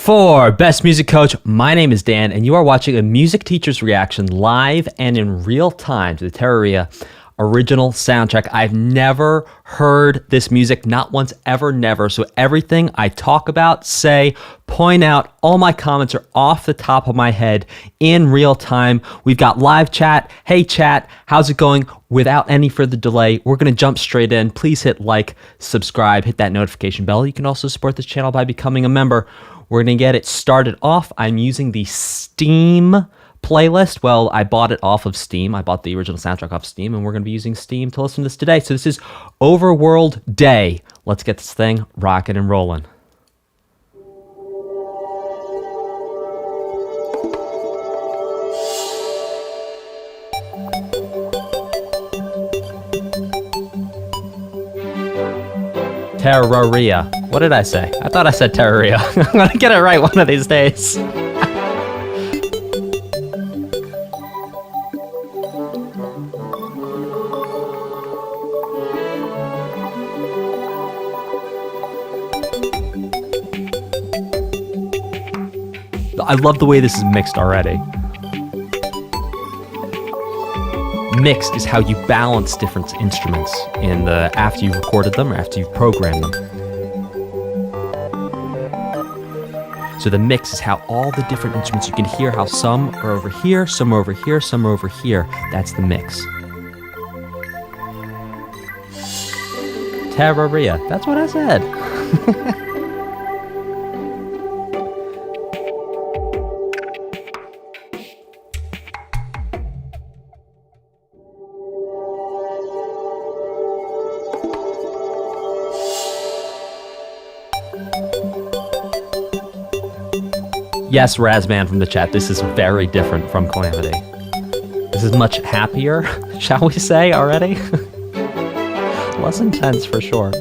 For Best Music Coach, my name is Dan, and you are watching a music teacher's reaction live and in real time to the Terraria original soundtrack. I've never heard this music, not once, ever, never. So everything I talk about, say, point out, all my comments are off the top of my head in real time. We've got live chat. Hey chat, how's it going? Without any further delay, we're going to jump straight in. Please hit like, subscribe, hit that notification bell. You can also support this channel by becoming a member. We're going to get it started off. I'm using the Steam playlist. Well, I bought it off of Steam. I bought the original soundtrack off Steam, and we're going to be using Steam to listen to this today. So this is Overworld Day. Let's get this thing rocking and rolling. Terraria. What did I say? I thought I said Terraria. I'm gonna get it right one of these days. I love the way this is mixed already. Mixed is how you balance different instruments in the after you've recorded them or after you've programmed them. So the mix is how all the different instruments, you can hear how some are over here, some are over here, some are over here. That's the mix. Terraria. That's what I said. Yes, Razman from the chat, this is very different from Calamity. This is much happier, shall we say, already? Less intense for sure.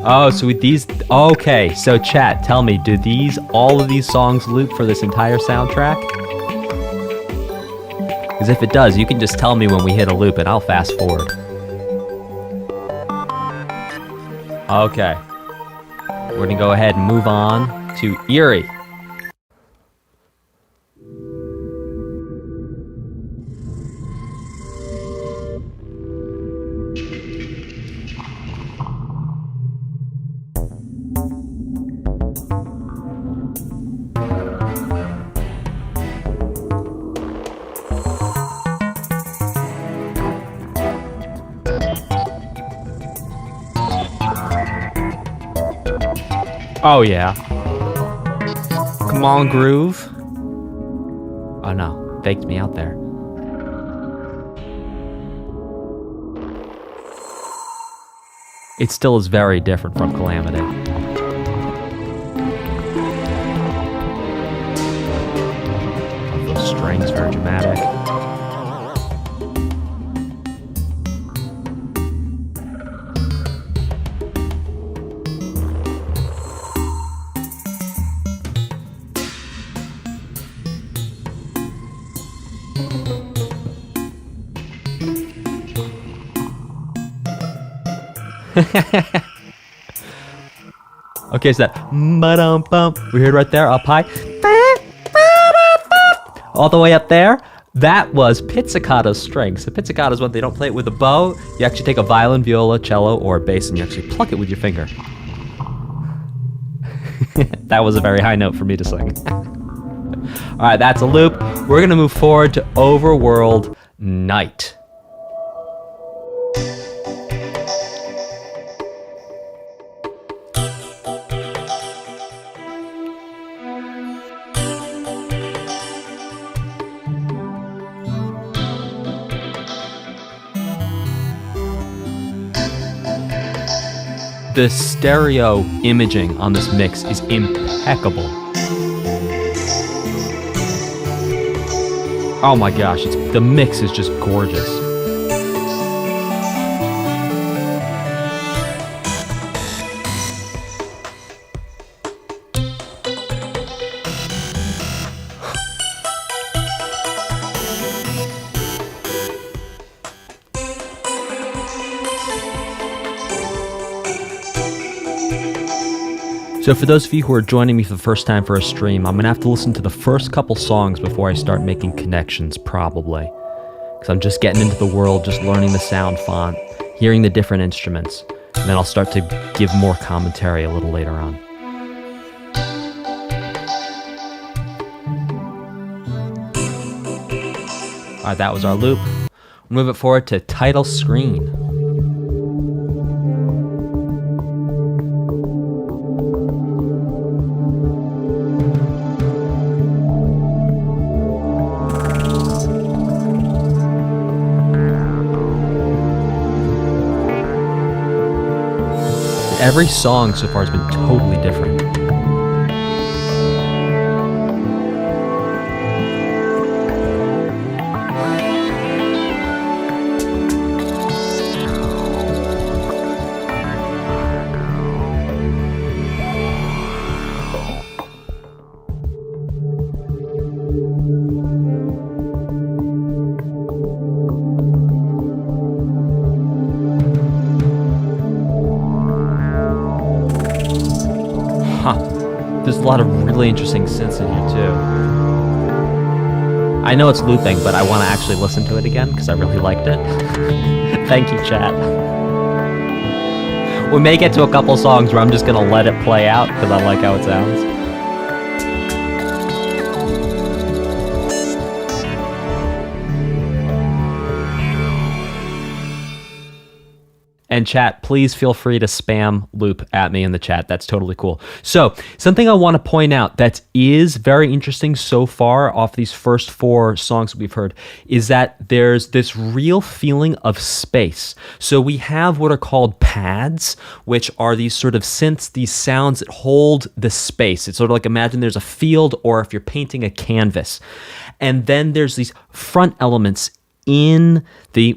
Oh, so these, okay, so chat, tell me, do all of these songs loop for this entire soundtrack? Because if it does, you can just tell me when we hit a loop and I'll fast forward. Okay. We're gonna go ahead and move on to Eerie. Oh yeah. Come on, groove. Oh no, faked me out there. It still is very different from Calamity. Those strings, very dramatic. Okay, so that ba-dum-bum, we heard right there, up high, all the way up there, that was pizzicato's strings. So pizzicato is when they don't play it with a bow. You actually take a violin, viola, cello, or bass, and you actually pluck it with your finger. That was a very high note for me to sing. All right, that's a loop. We're gonna move forward to Overworld Night. The stereo imaging on this mix is impeccable. Oh my gosh, the mix is just gorgeous. So for those of you who are joining me for the first time for a stream, I'm going to have to listen to the first couple songs before I start making connections, probably. Because I'm just getting into the world, just learning the sound font, hearing the different instruments, and then I'll start to give more commentary a little later on. All right, that was our loop. We'll move it forward to title screen. Every song so far has been totally different. There's a lot of really interesting synths in here too. I know it's looping, but I want to actually listen to it again because I really liked it. Thank you, chat. We may get to a couple songs where I'm just going to let it play out because I like how it sounds. And chat, please feel free to spam loop at me in the chat. That's totally cool. So something I want to point out that is very interesting so far off these first 4 songs we've heard is that there's this real feeling of space. So we have what are called pads, which are these sort of synths, these sounds that hold the space. It's sort of like imagine there's a field or if you're painting a canvas. And then there's these front elements in the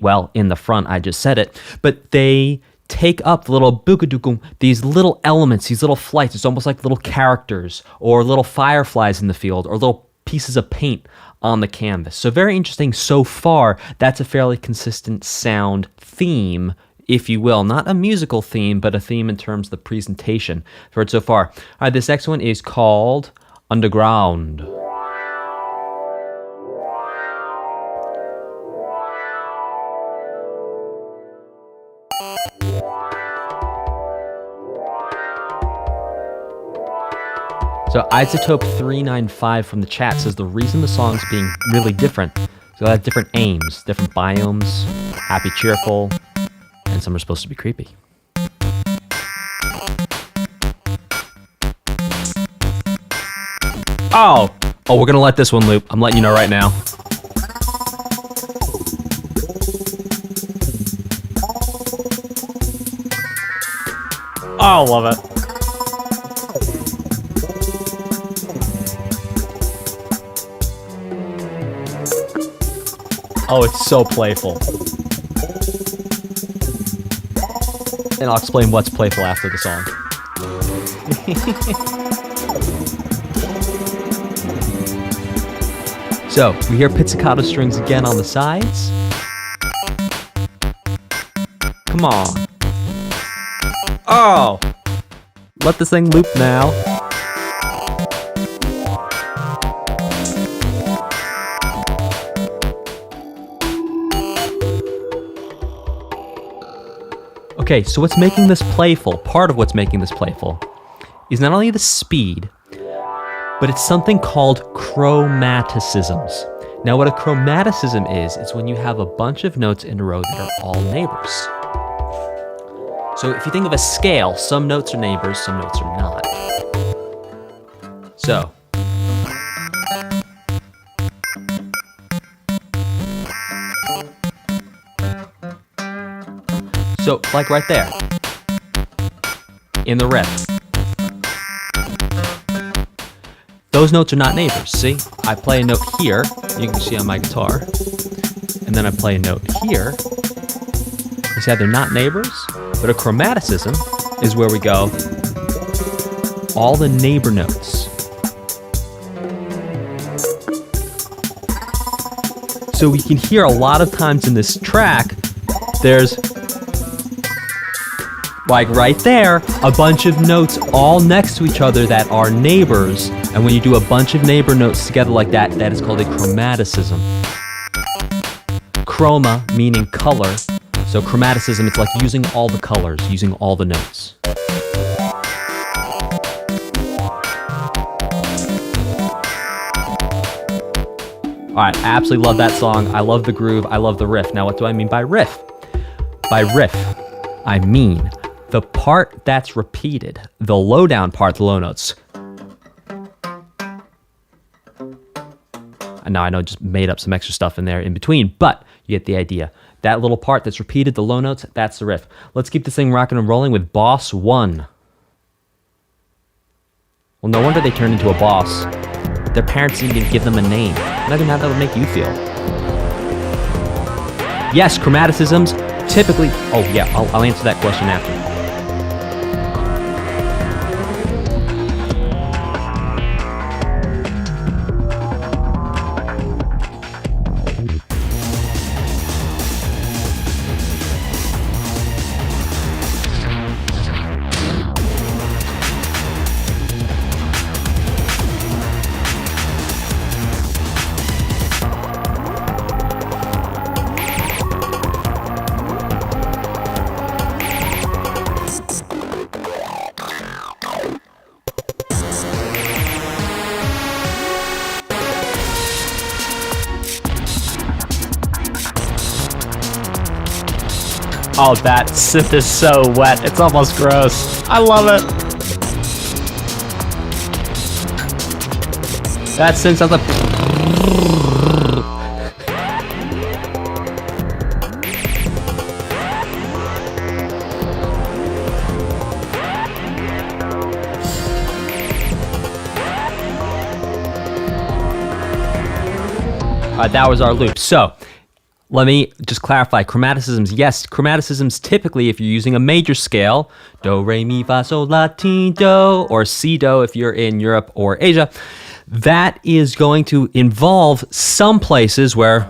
front, I just said it, but they take up the little bugadukum, these little elements, these little flights. It's almost like little characters or little fireflies in the field or little pieces of paint on the canvas. So very interesting so far. That's a fairly consistent sound theme, if you will. Not a musical theme, but a theme in terms of the presentation for it so far. All right, this next one is called Underground. So Isotope395 from the chat says the reason the song's being really different, so they have different aims, different biomes, happy, cheerful, and some are supposed to be creepy. Oh, we're gonna let this one loop. I'm letting you know right now. Oh, love it. Oh, it's so playful. And I'll explain what's playful after the song. So, we hear pizzicato strings again on the sides. Come on. Oh! Let this thing loop now. Okay, so what's making this playful, part of what's making this playful, is not only the speed, but it's something called chromaticisms. Now what a chromaticism is when you have a bunch of notes in a row that are all neighbors. So if you think of a scale, some notes are neighbors, some notes are not. So, like right there, in the riff. Those notes are not neighbors, see? I play a note here, you can see on my guitar, and then I play a note here. You see how they're not neighbors? But a chromaticism is where we go, all the neighbor notes. So we can hear a lot of times in this track, there's Like right there, a bunch of notes all next to each other that are neighbors. And when you do a bunch of neighbor notes together like that, that is called a chromaticism. Chroma meaning color. So chromaticism, it's like using all the colors, using all the notes. All right, I absolutely love that song. I love the groove. I love the riff. Now, what do I mean by riff? By riff, I mean the part that's repeated, the low down part, the low notes. And now I know I just made up some extra stuff in there in between, but you get the idea. That little part that's repeated, the low notes, that's the riff. Let's keep this thing rocking and rolling with Boss 1. Well, no wonder they turned into a boss. Their parents didn't even give them a name. Imagine how that would make you feel. Yes, chromaticisms typically... Oh, yeah, I'll answer that question after. Oh, that synth is so wet. It's almost gross. I love it. That synth sounds like... that was our loop. So, let me just clarify. Chromaticisms, yes, chromaticisms typically, if you're using a major scale, do, re, mi, fa, sol, la, ti, do, or si, do if you're in Europe or Asia, that is going to involve some places where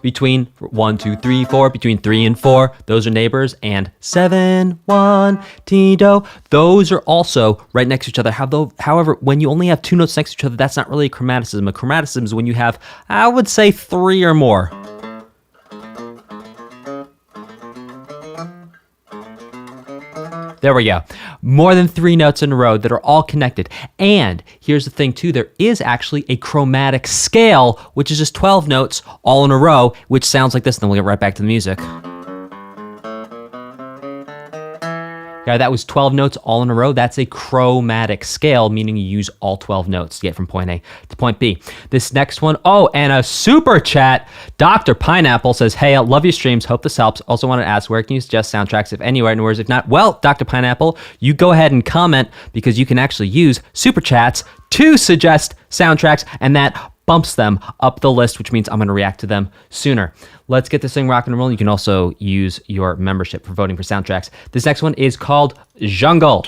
between 1, 2, 3, 4, between 3 and 4, those are neighbors, and 7, 1, ti, do, those are also right next to each other. However, when you only have 2 notes next to each other, that's not really a chromaticism. A chromaticism is when you have, I would say, 3 or more. There we go. More than 3 notes in a row that are all connected. And here's the thing too, there is actually a chromatic scale, which is just 12 notes all in a row, which sounds like this. And then we'll get right back to the music. Yeah, that was 12 notes all in a row. That's a chromatic scale, meaning you use all 12 notes to get from point A to point B. This next one, oh, and a super chat. Dr. Pineapple says, hey, I love your streams. Hope this helps. Also wanted to ask, where can you suggest soundtracks, if anywhere? And words, if not, well, Dr. Pineapple, you go ahead and comment, because you can actually use super chats to suggest soundtracks, and that bumps them up the list, which means I'm going to react to them sooner. Let's get this thing rocking and rolling. You can also use your membership for voting for soundtracks. This next one is called Jungle.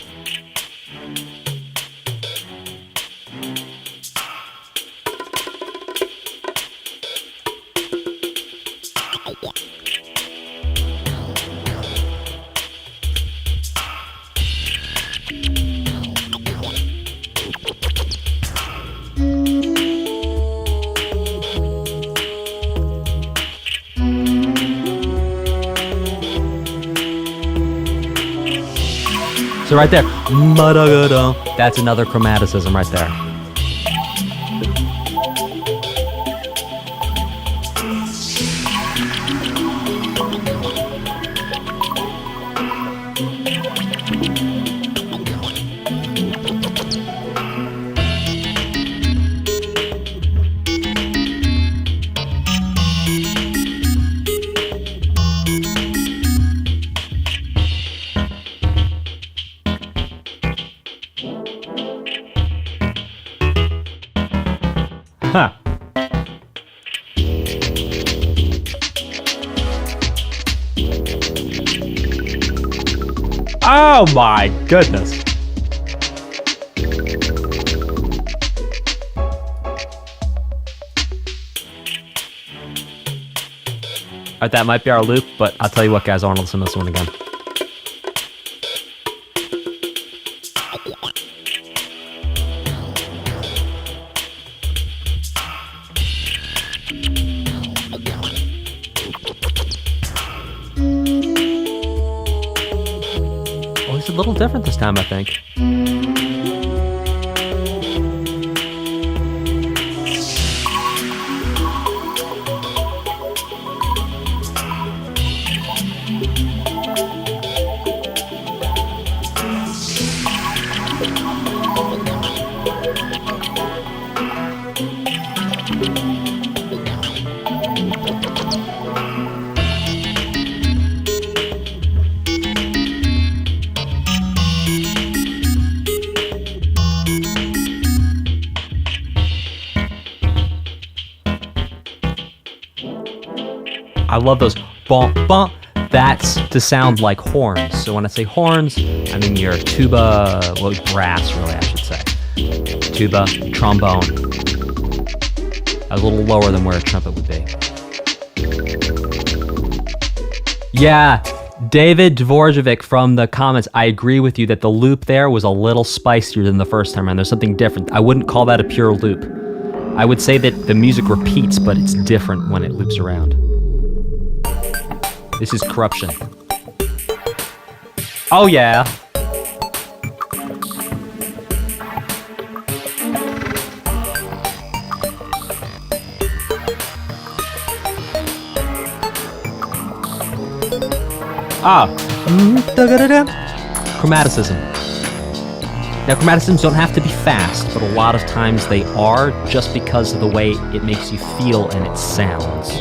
So right there, that's another chromaticism right there. Huh. Oh my goodness. Alright, that might be our loop, but I'll tell you what, guys, I want to listen to this one again. little different this time, I think. I love those bump bump. That's to sound like horns. So when I say horns, I mean your tuba, well, brass really, I should say. Tuba, trombone. A little lower than where a trumpet would be. Yeah, David Dvorževic from the comments, I agree with you that the loop there was a little spicier than the first time around. There's something different. I wouldn't call that a pure loop. I would say that the music repeats, but it's different when it loops around. This is corruption. Oh yeah. Ah. Chromaticism. Now chromaticisms don't have to be fast, but a lot of times they are just because of the way it makes you feel and it sounds.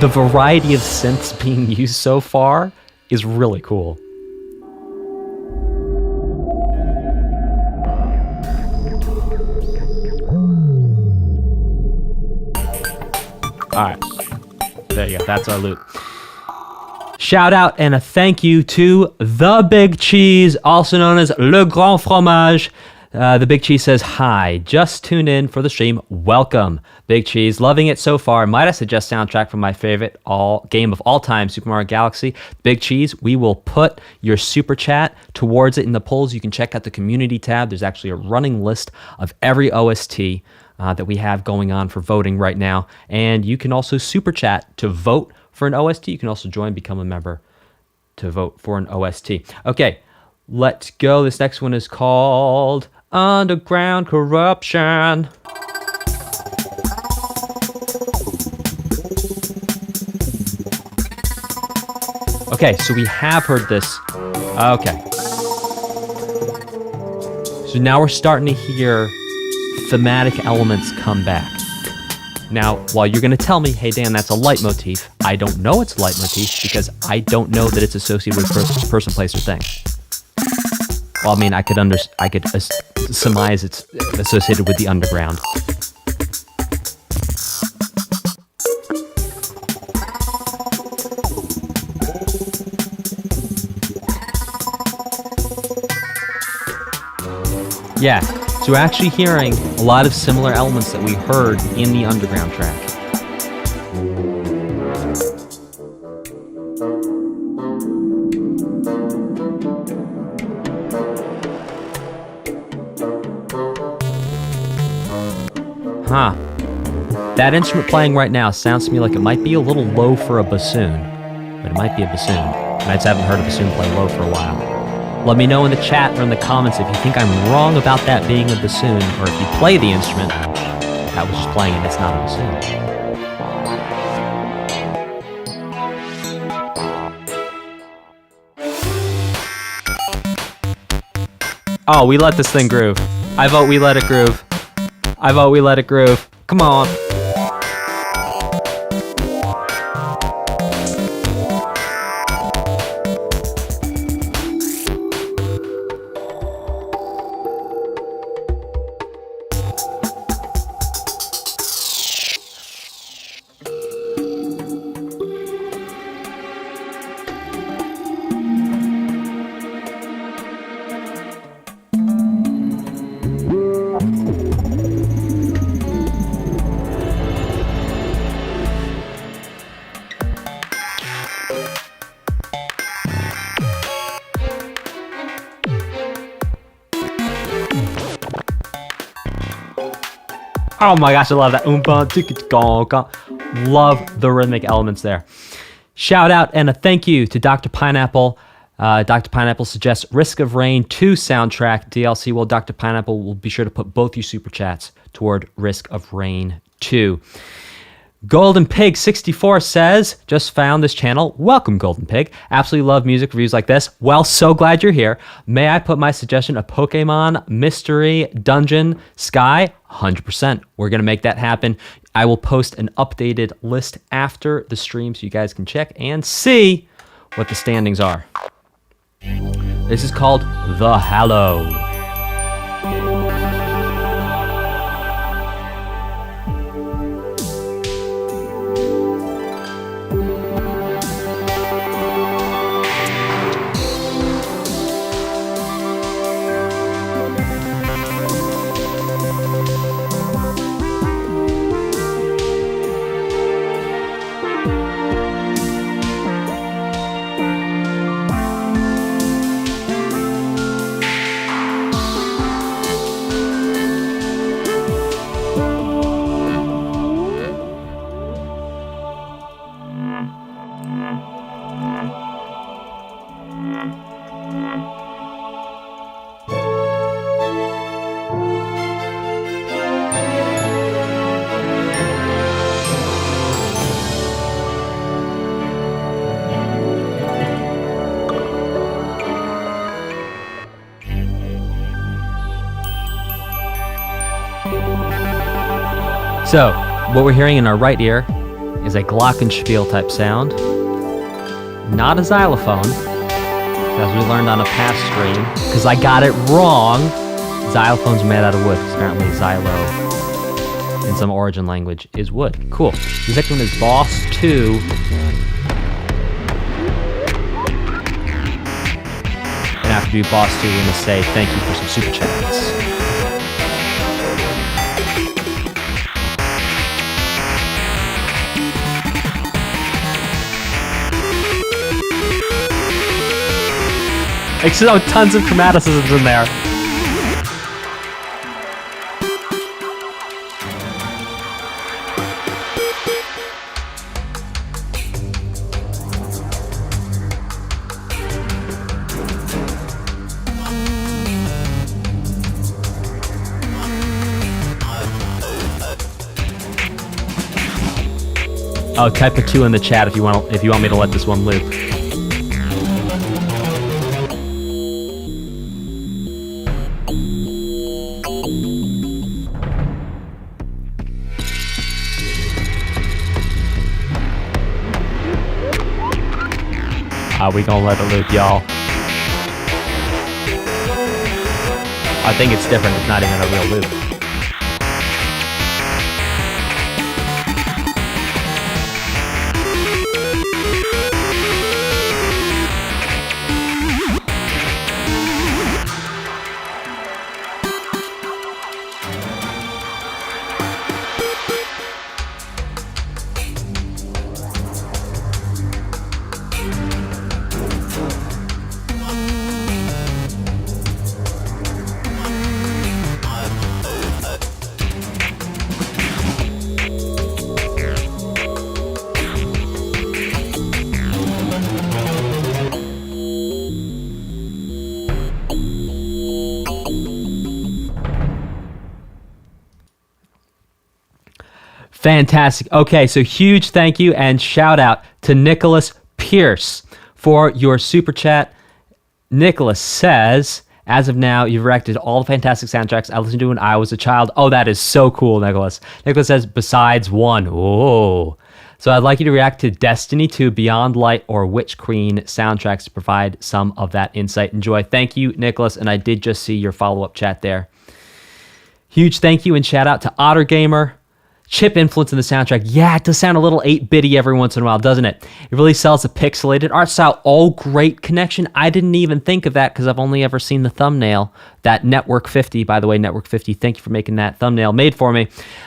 The variety of synths being used so far is really cool. Alright, there you go, that's our loop. Shout out and a thank you to The Big Cheese, also known as Le Grand Fromage. The Big Cheese says, hi, just tuned in for the stream. Welcome, Big Cheese. Loving it so far. Might I suggest soundtrack from my favorite game of all time, Super Mario Galaxy. Big Cheese, we will put your super chat towards it in the polls. You can check out the community tab. There's actually a running list of every OST that we have going on for voting right now. And you can also super chat to vote for an OST. You can also join, become a member to vote for an OST. Okay, let's go. This next one is called Underground Corruption. Okay, so we have heard this. Okay. So now we're starting to hear thematic elements come back. Now, while you're going to tell me, hey Dan, that's a leitmotif, I don't know it's a leitmotif because I don't know that it's associated with person, place, or thing. Well, I mean, I could surmise it's associated with the underground. Yeah, so we're actually hearing a lot of similar elements that we heard in the underground track. Huh. That instrument playing right now sounds to me like it might be a little low for a bassoon. But it might be a bassoon. I just haven't heard a bassoon play low for a while. Let me know in the chat or in the comments if you think I'm wrong about that being a bassoon, or if you play the instrument that was just playing and it's not a bassoon. Oh, we let this thing groove. I vote we let it groove. I vote we let it groove. Come on. Oh my gosh, I love that. Love the rhythmic elements there. Shout out and a thank you to Dr. Pineapple. Dr. Pineapple suggests Risk of Rain 2 soundtrack DLC. Well, Dr. Pineapple will be sure to put both your super chats toward Risk of Rain 2. Golden Pig 64 says, just found this channel. Welcome, Golden Pig. Absolutely love music reviews like this. Well, so glad you're here. May I put my suggestion of Pokemon Mystery Dungeon Sky? 100%. We're going to make that happen. I will post an updated list after the stream so you guys can check and see what the standings are. This is called The Hallow. So, what we're hearing in our right ear is a glockenspiel type sound, not a xylophone, as we learned on a past stream, because I got it wrong. Xylophones are made out of wood, because apparently xylo, in some origin language, is wood. Cool. The next one is Boss 2. And after you Boss 2, we're going to say thank you for some super chats. So tons of chromaticisms in there. Oh, type a 2 in the chat if you want me to let this one loop. We gonna let it loop, y'all. I think it's different. It's not even a real loop. Fantastic. Okay, so huge thank you and shout out to Nicholas Pierce for your super chat. Nicholas says, as of now, you've reacted to all the fantastic soundtracks I listened to when I was a child. Oh, that is so cool, Nicholas. Nicholas says, besides one. Oh. So I'd like you to react to Destiny 2, Beyond Light, or Witch Queen soundtracks to provide some of that insight and joy. Thank you, Nicholas, and I did just see your follow-up chat there. Huge thank you and shout out to Otter Gamer. Chip influence in the soundtrack. Yeah, it does sound a little 8-bitty every once in a while, doesn't it? It really sells a pixelated art style. Oh, great connection. I didn't even think of that because I've only ever seen the thumbnail. That Network 50, by the way, Network 50, thank you for making that thumbnail made for me.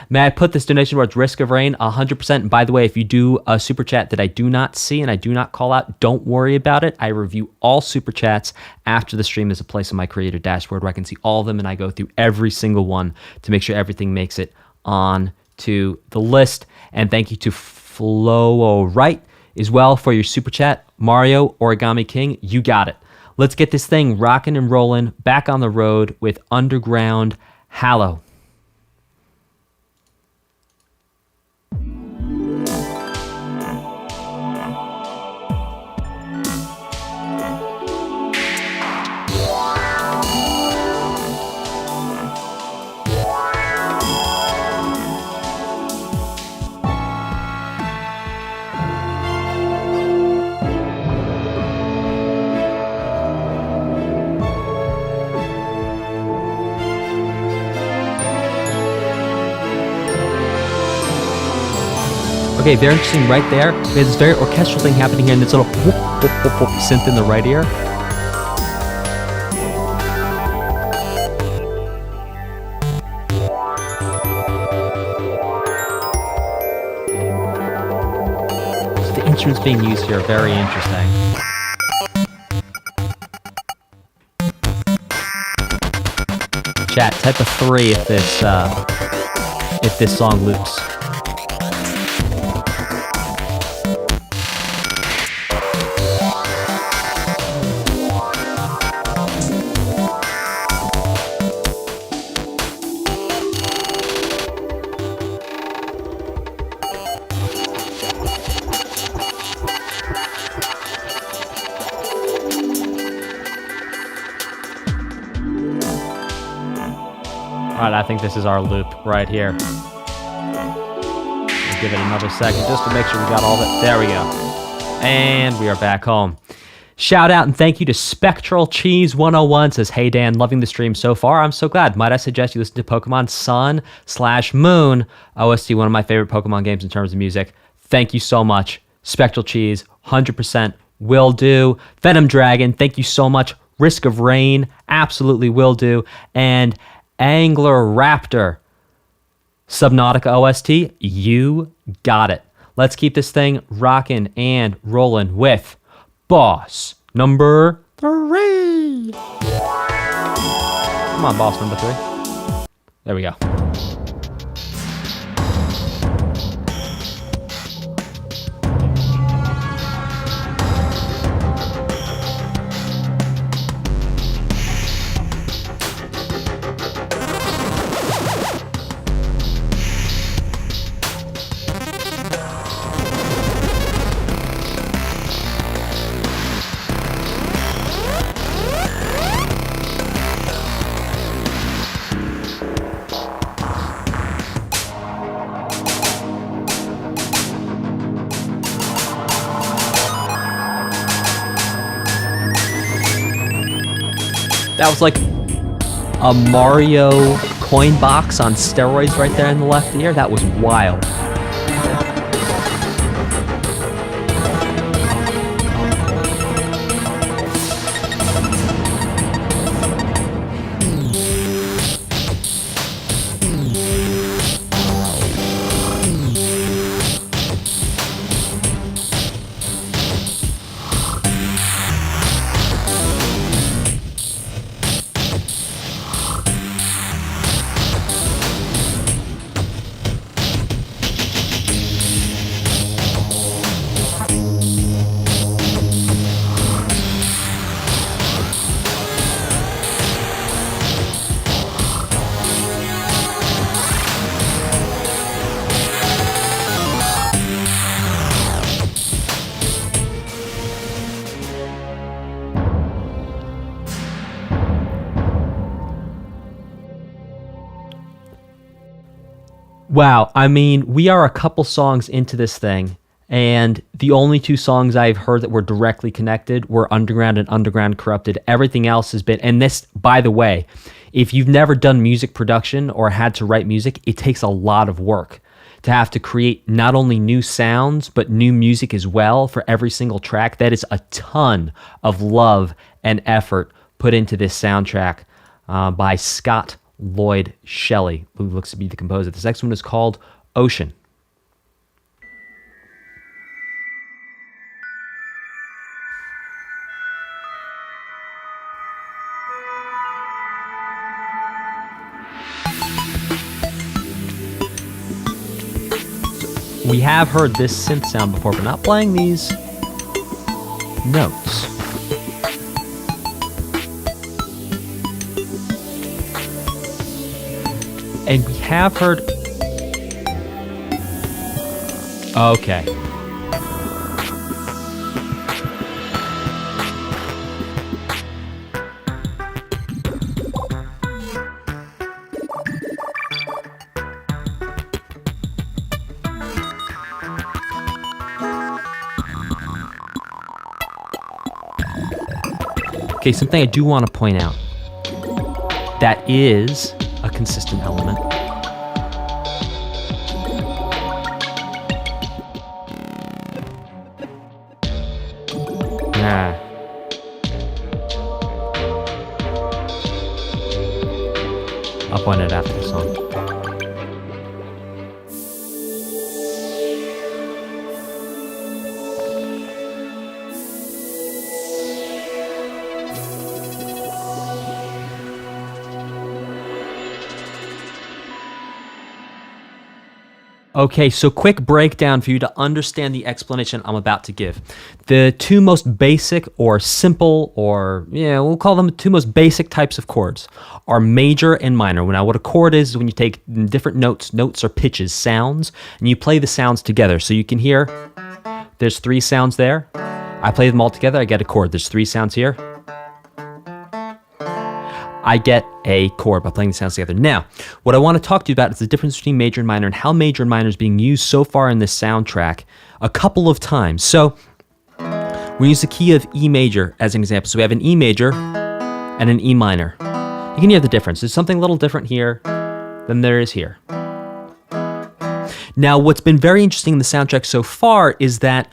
May I put this donation towards Risk of Rain? 100%. And by the way, if you do a super chat that I do not see and I do not call out, don't worry about it. I review all super chats after the stream. There's a place on my creator dashboard where I can see all of them, and I go through every single one to make sure everything makes it on to the list. And thank you to Flowo Right as well for your super chat. Mario Origami King, you got it. Let's get this thing rocking and rolling back on the road with Underground Hallow. Okay, very interesting right there. We have this very orchestral thing happening here, and this little whoop, whoop, whoop, whoop synth in the right ear. So the instruments being used here are very interesting. Chat, type a 3 if this song loops. Alright, I think this is our loop right here. We'll give it another second just to make sure we got all that. There we go. And we are back home. Shout out and thank you to Spectral Cheese 101. Says, hey Dan, loving the stream so far. I'm so glad. Might I suggest you listen to Pokemon Sun/Moon OST, one of my favorite Pokemon games in terms of music. Thank you so much. Spectral Cheese, 100% will do. Venom Dragon, thank you so much. Risk of Rain, absolutely will do. And Angler Raptor, Subnautica OST, you got it. Let's keep this thing rocking and rolling with Boss number 3. Come on, Boss number 3. There we go. That was like a Mario coin box on steroids right there in the left ear. That was wild. Wow, I mean, we are a couple songs into this thing, and the only two songs I've heard that were directly connected were Underground and Underground Corrupted. Everything else has been, and this, by the way, if you've never done music production or had to write music, it takes a lot of work to have to create not only new sounds, but new music as well for every single track. That is a ton of love and effort put into this soundtrack by Scott Lloyd Shelley, who looks to be the composer. This next one is called Ocean. we have heard this synth sound before, but not playing these notes. And we have heard... Okay. Okay, something I do want to point out that is a consistent element. I'll point it after the song. Okay, so quick breakdown for you to understand the explanation I'm about to give. The two most basic or simple, or we'll call them the two most basic types of chords are major and minor. Now, what a chord is when you take different notes or pitches, sounds, and you play the sounds together. So you can hear there's 3 sounds there. I play them all together, I get a chord. There's 3 sounds here. I get a chord by playing the sounds together. Now, what I want to talk to you about is the difference between major and minor and how major and minor is being used so far in this soundtrack a couple of times. So, we use the key of E major as an example. So we have an E major and an E minor. You can hear the difference. There's something a little different here than there is here. Now, what's been very interesting in the soundtrack so far is that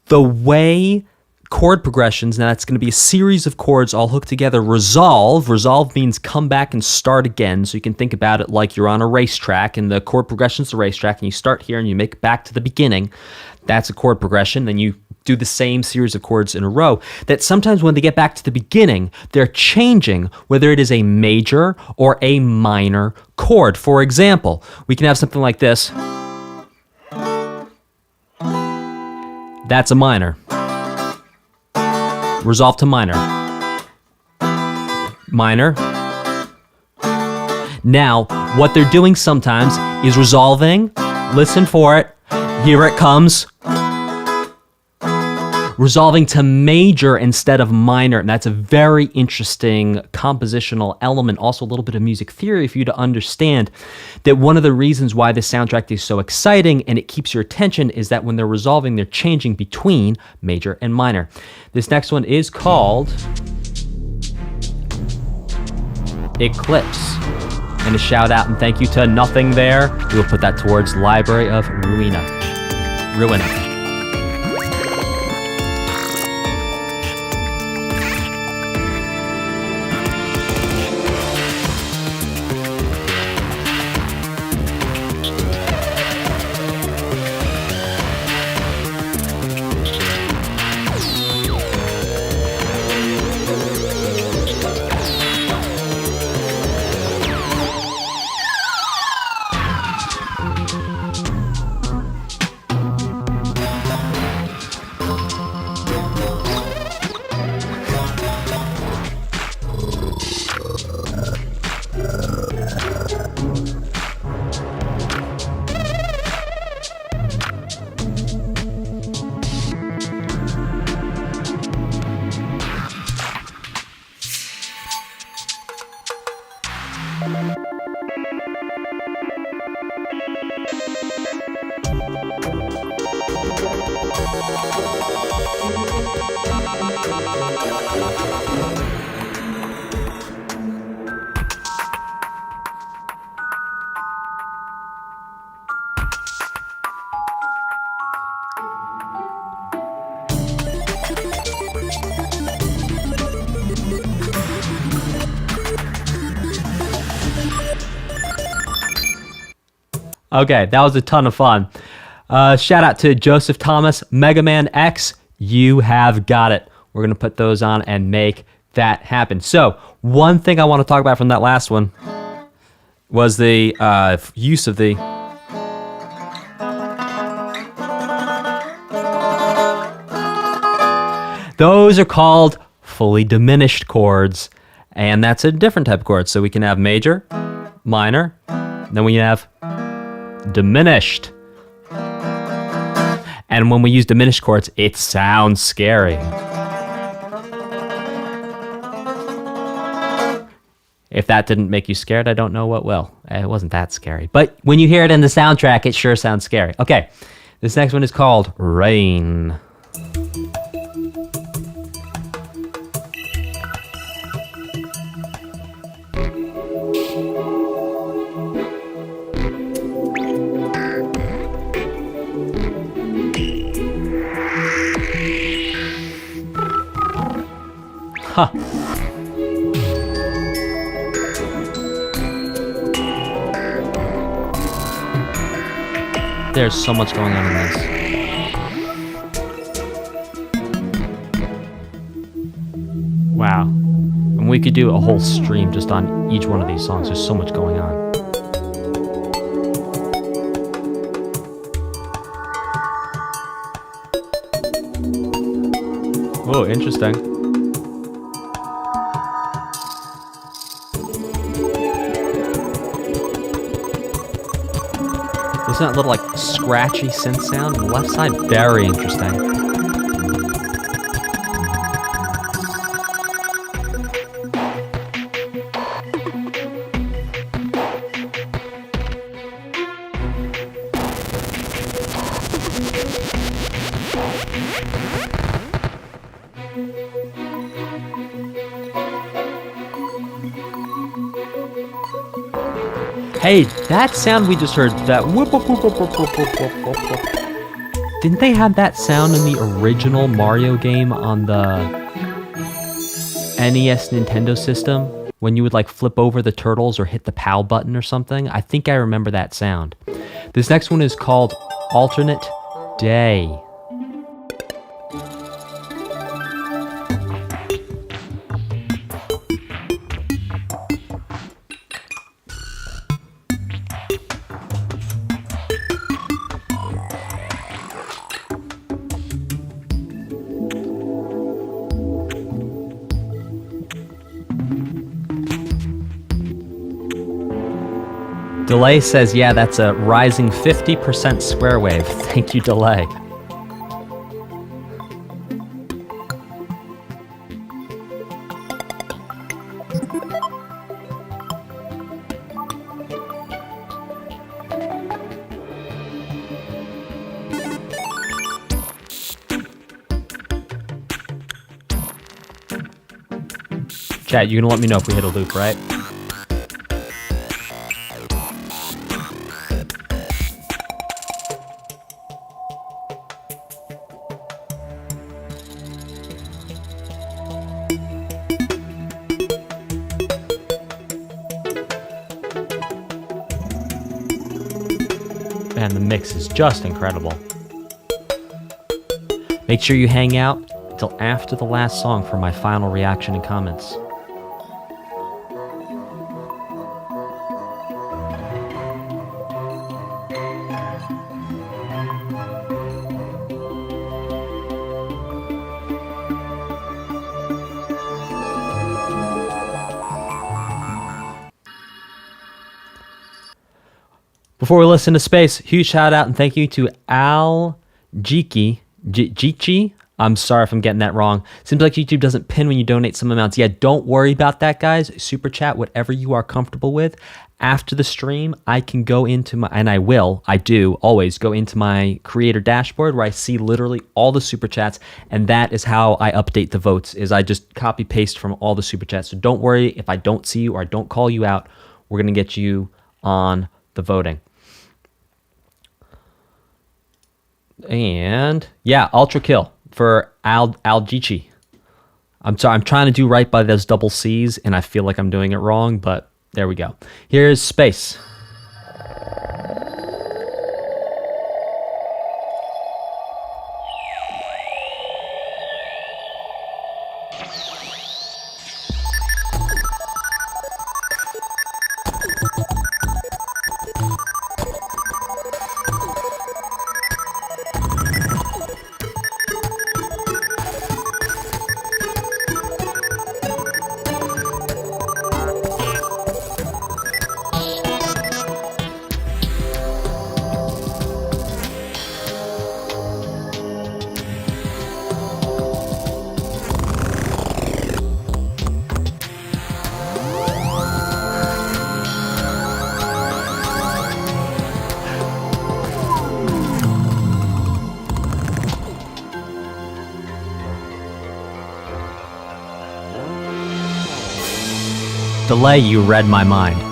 the way chord progressions, now that's going to be a series of chords all hooked together, resolve means come back and start again, so you can think about it like you're on a racetrack and the chord progression's the racetrack and you start here and you make it back to the beginning. That's a chord progression. Then you do the same series of chords in a row, that sometimes when they get back to the beginning, they're changing whether it is a major or a minor chord. For example, we can have something like this. That's a minor. Resolve to minor. Minor. Now, what they're doing sometimes is resolving. Listen for it. Here it comes. Resolving to major instead of minor. And that's a very interesting compositional element, also a little bit of music theory for you to understand that one of the reasons why this soundtrack is so exciting and it keeps your attention is that when they're resolving, they're changing between major and minor. This next one is called Eclipse. And a shout out and thank you to Nothing There. We will put that towards Library of Ruina. Okay, that was a ton of fun. Shout out to Joseph Thomas, Mega Man X. You have got it. We're going to put those on and make that happen. So, one thing I want to talk about from that last one was the use of the Those are called fully diminished chords, and that's a different type of chord. So we can have major, minor, then we have diminished. And when we use diminished chords, it sounds scary. If that didn't make you scared, I don't know what will. It wasn't that scary. But when you hear it in the soundtrack, it sure sounds scary. Okay, this next one is called Rain. Huh. There's so much going on in this. Wow. And we could do a whole stream just on each one of these songs. There's so much going on. Oh, interesting. Isn't that little like scratchy synth sound on the left side? Very interesting. Hey, that sound we just heard, that whoop, whoop, whoop, whoop, whoop, whoop, whoop, whoop, whoop. Didn't they have that sound in the original Mario game on the NES Nintendo system? When you would like flip over the turtles or hit the POW button or something? I think I remember that sound. This next one is called Alternate Day. Delay says, yeah, that's a rising 50% square wave. Thank you, Delay. Chat, you're gonna let me know if we hit a loop, right? Man, the mix is just incredible. Make sure you hang out until after the last song for my final reaction and comments. Before we listen to Space, huge shout out and thank you to Al Jichi. I'm sorry if I'm getting that wrong. Seems like YouTube doesn't pin when you donate some amounts. Yeah, don't worry about that, guys. Super chat, whatever you are comfortable with. After the stream, I can go into my, and I do always go into my creator dashboard where I see literally all the super chats, and that is how I update the votes, is I just copy paste from all the super chats. So don't worry if I don't see you or I don't call you out. We're going to get you on the voting. And yeah, Ultra Kill for Algici. I'm sorry, I'm trying to do right by those double C's, and I feel like I'm doing it wrong, but there we go. Here's Space. delay, you read my mind.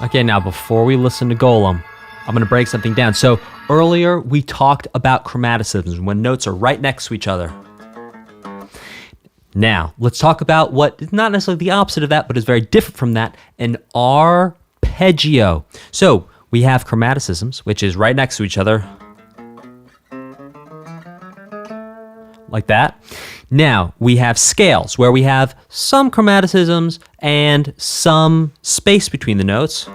Okay, now before we listen to Golem, I'm going to break something down. So earlier we talked about chromaticisms when notes are right next to each other. Now, let's talk about what is not necessarily the opposite of that, but is very different from that, an arpeggio. So we have chromaticisms, which is right next to each other, like that. Now, we have scales, where we have some chromaticisms and some space between the notes.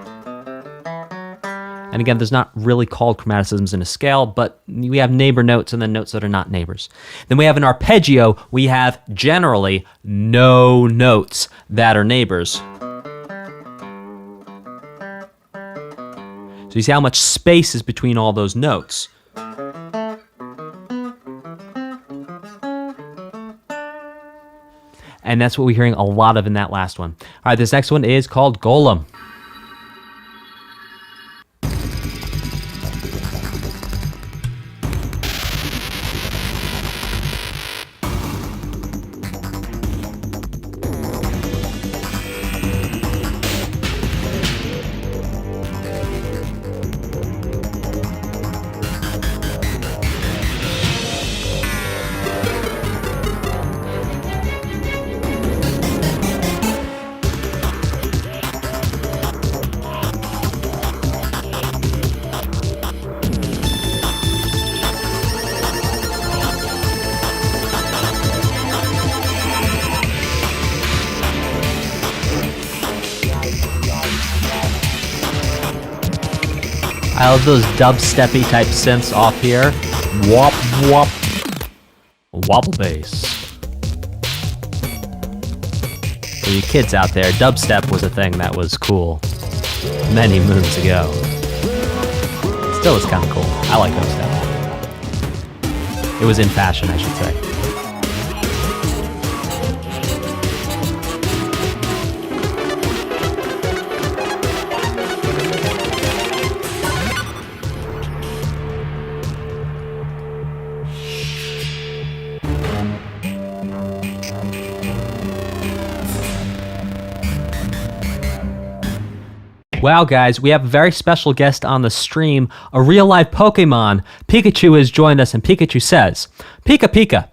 And again, there's not really called chromaticisms in a scale, but we have neighbor notes and then notes that are not neighbors. Then we have an arpeggio. We have generally no notes that are neighbors. So you see how much space is between all those notes. And that's what we're hearing a lot of in that last one. All right, this next one is called Golem. I love those dubsteppy type synths off here. Wop wop. Wobble bass. For you kids out there, dubstep was a thing that was cool many moons ago. Still is kind of cool. I like dubstep. It was in fashion, I should say. Wow, guys, we have a very special guest on the stream, a real-life Pokemon. Pikachu has joined us, and Pikachu says, Pika Pika,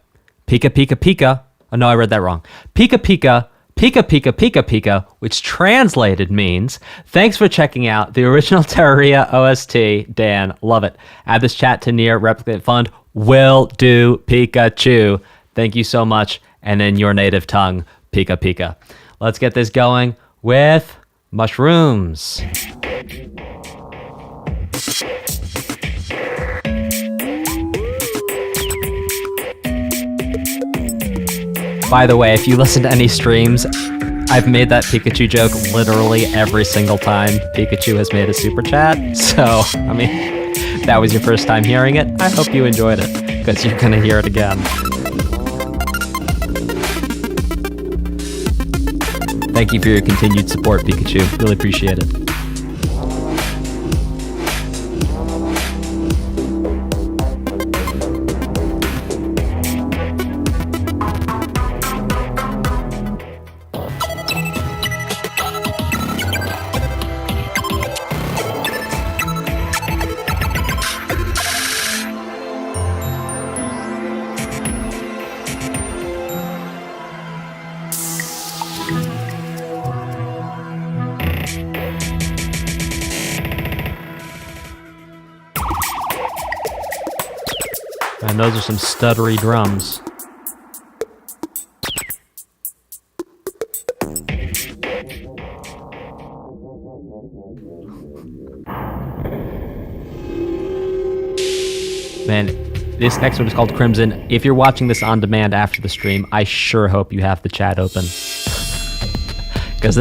Pika Pika Pika. Oh, no, I read that wrong. Pika Pika, Pika Pika Pika Pika, which translated means, thanks for checking out the original Terraria OST, Dan. Love it. Add this chat to near Replicate Fund. Will do, Pikachu. Thank you so much. And in your native tongue, Pika Pika. Let's get this going with mushrooms. By the way, if you listen to any streams, I've made that Pikachu joke literally every single time Pikachu has made a super chat. So, I mean, if that was your first time hearing it, I hope you enjoyed it, because you're gonna hear it again. Thank you for your continued support, Pikachu. Really appreciate it. And those are some stuttery drums. Man, this next one is called Crimson. If you're watching this on demand after the stream, I sure hope you have the chat open. Because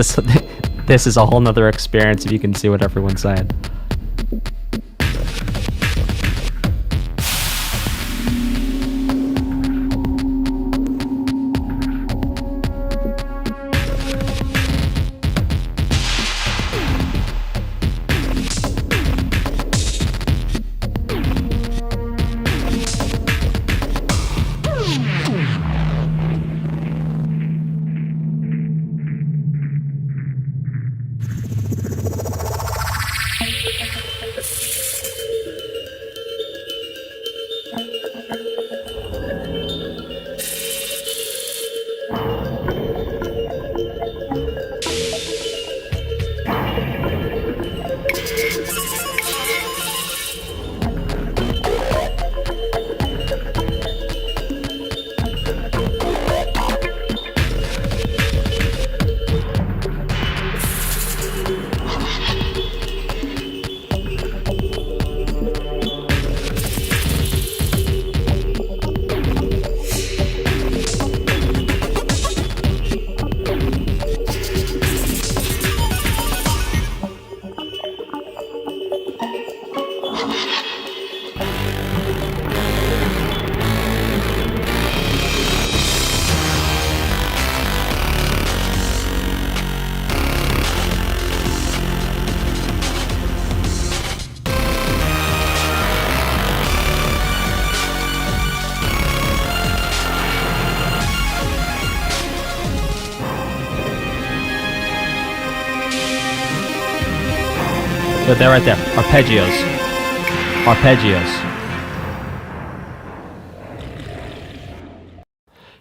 This is a whole nother experience if you can see what everyone's saying. But they're right there. Arpeggios.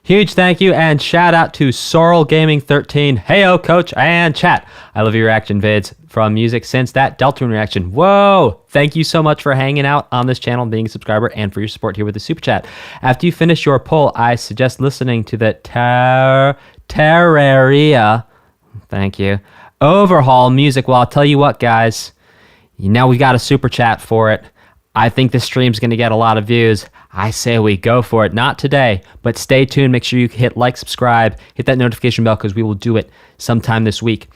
Huge thank you and shout out to Sorrel Gaming 13. Heyo, coach and chat. I love your reaction vids from music since that Deltarune reaction. Whoa! Thank you so much for hanging out on this channel, being a subscriber, and for your support here with the super chat. After you finish your poll, I suggest listening to the Terraria. Thank you. Overhaul music. Well, I'll tell you what, guys. Now we got a super chat for it. I think this stream's going to get a lot of views. I say we go for it. Not today, but stay tuned. Make sure you hit like, subscribe, hit that notification bell because we will do it sometime this week.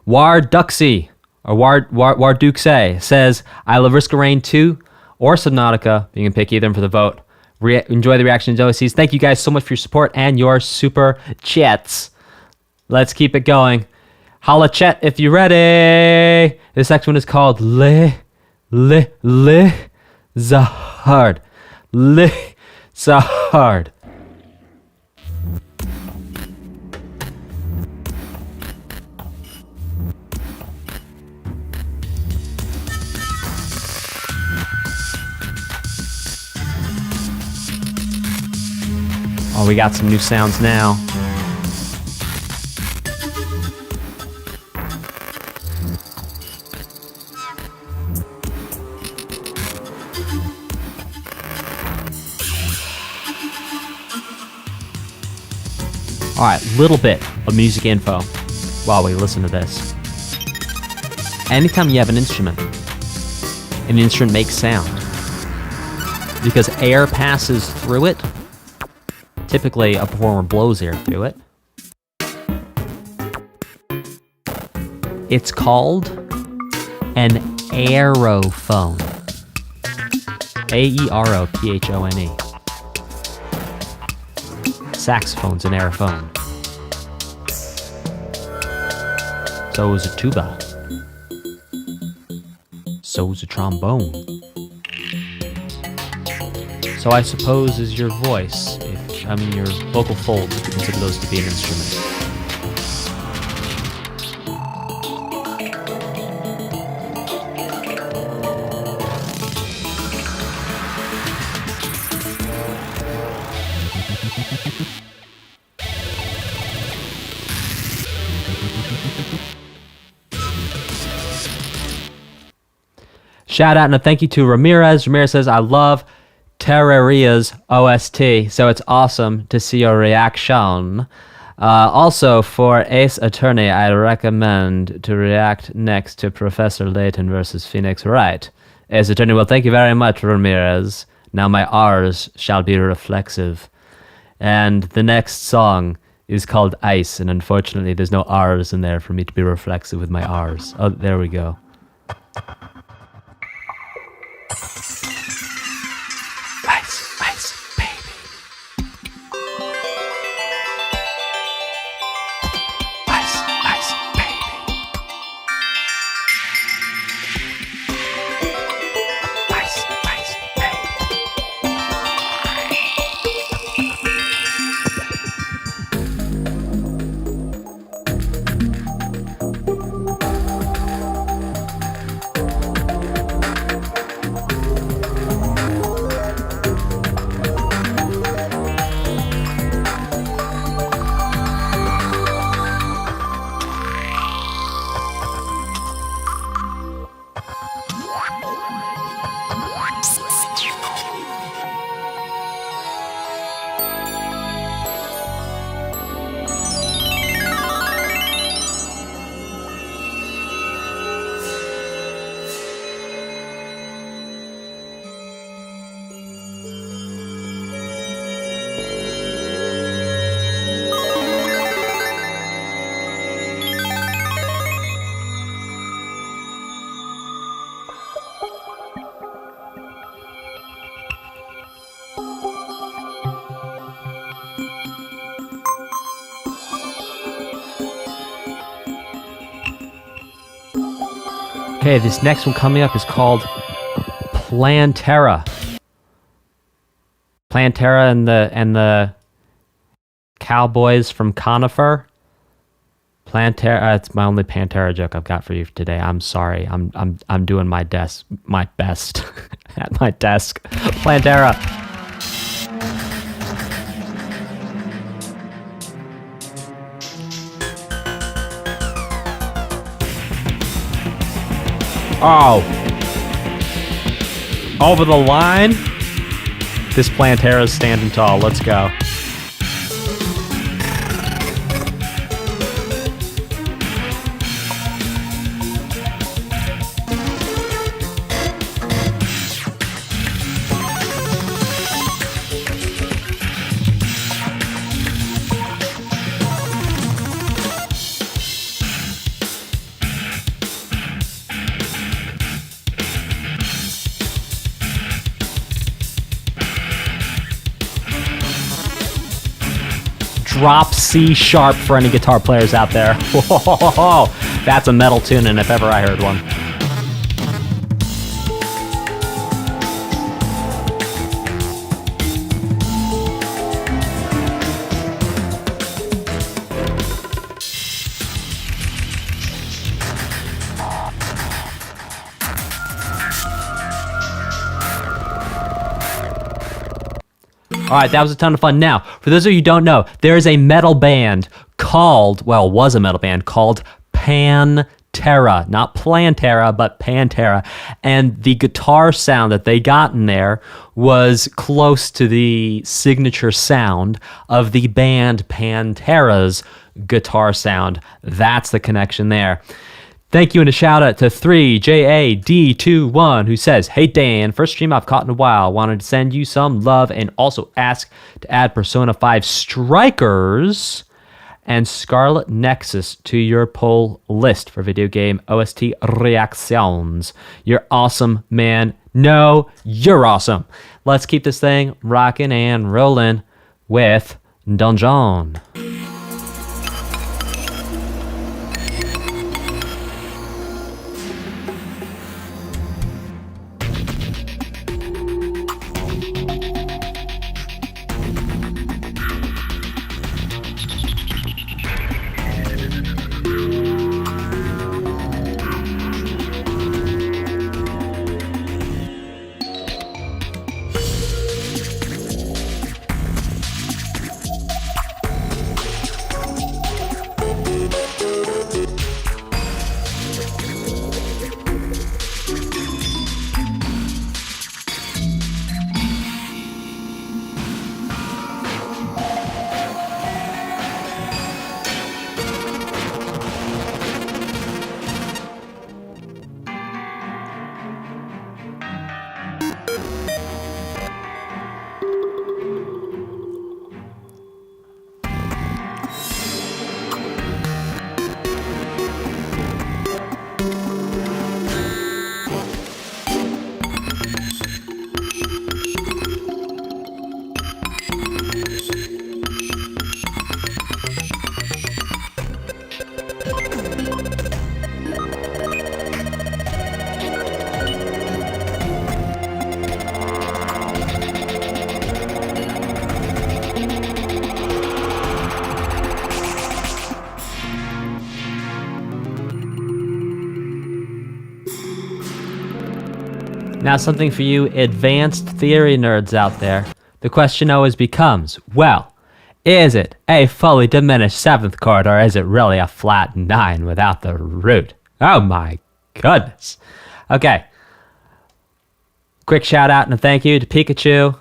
Warduxy, or Warduxe, says, I love Risk of Rain 2 or Subnautica. You can pick either for the vote. Enjoy the reactions, OSTs. Thank you guys so much for your support and your super chats. Let's keep it going. Holla chat if you're ready. This next one is called Lihzahrd. Lihzahrd. Oh, we got some new sounds now. All right, little bit of music info while we listen to this. Anytime you have an instrument makes sound because air passes through it. Typically, a performer blows air through it. It's called an aerophone. Aerophone. Saxophone's an aerophone. So is a tuba. So is a trombone. So I suppose is your voice, your vocal folds, if you consider those to be an instrument. Shout out and a thank you to Ramirez. Ramirez says, I love Terraria's OST, so it's awesome to see your reaction. Also, for Ace Attorney, I recommend to react next to Professor Layton versus Phoenix Wright. Ace Attorney, well, thank you very much, Ramirez. Now my R's shall be reflexive. And the next song is called ice, and unfortunately there's no R's in there for me to be reflexive with my R's. Oh, there we go. Ice, ice, baby. Ice, ice, baby. Ice, ice, baby. Okay, this next one coming up is called Plantera. Plantera and the cowboys from Conifer. Plantera. It's my only Pantera joke I've got for you today. I'm sorry. I'm doing my best at my desk. Plantera. Oh. Over the line. This Plantera is standing tall. Let's go. Drop C sharp for any guitar players out there. Whoa, that's a metal tune, and if ever I heard one. All right, that was a ton of fun. Now, for those of you who don't know, there is a metal band called, well, was a metal band called Plantera. Not Plantera, but Plantera. And the guitar sound that they got in there was close to the signature sound of the band Plantera's guitar sound. That's the connection there. Thank you and a shout out to 3JAD21 who says, "Hey Dan, first stream I've caught in a while. Wanted to send you some love and also ask to add Persona 5 Strikers and Scarlet Nexus to your pull list for video game OST reactions. You're awesome, man. No, you're awesome. Let's keep this thing rocking and rolling with Dungeon." Now something for you advanced theory nerds out there. The question always becomes, well, is it a fully diminished 7th chord, or is it really a flat 9 without the root? Oh my goodness. Okay. Quick shout out and a thank you to Pikachu.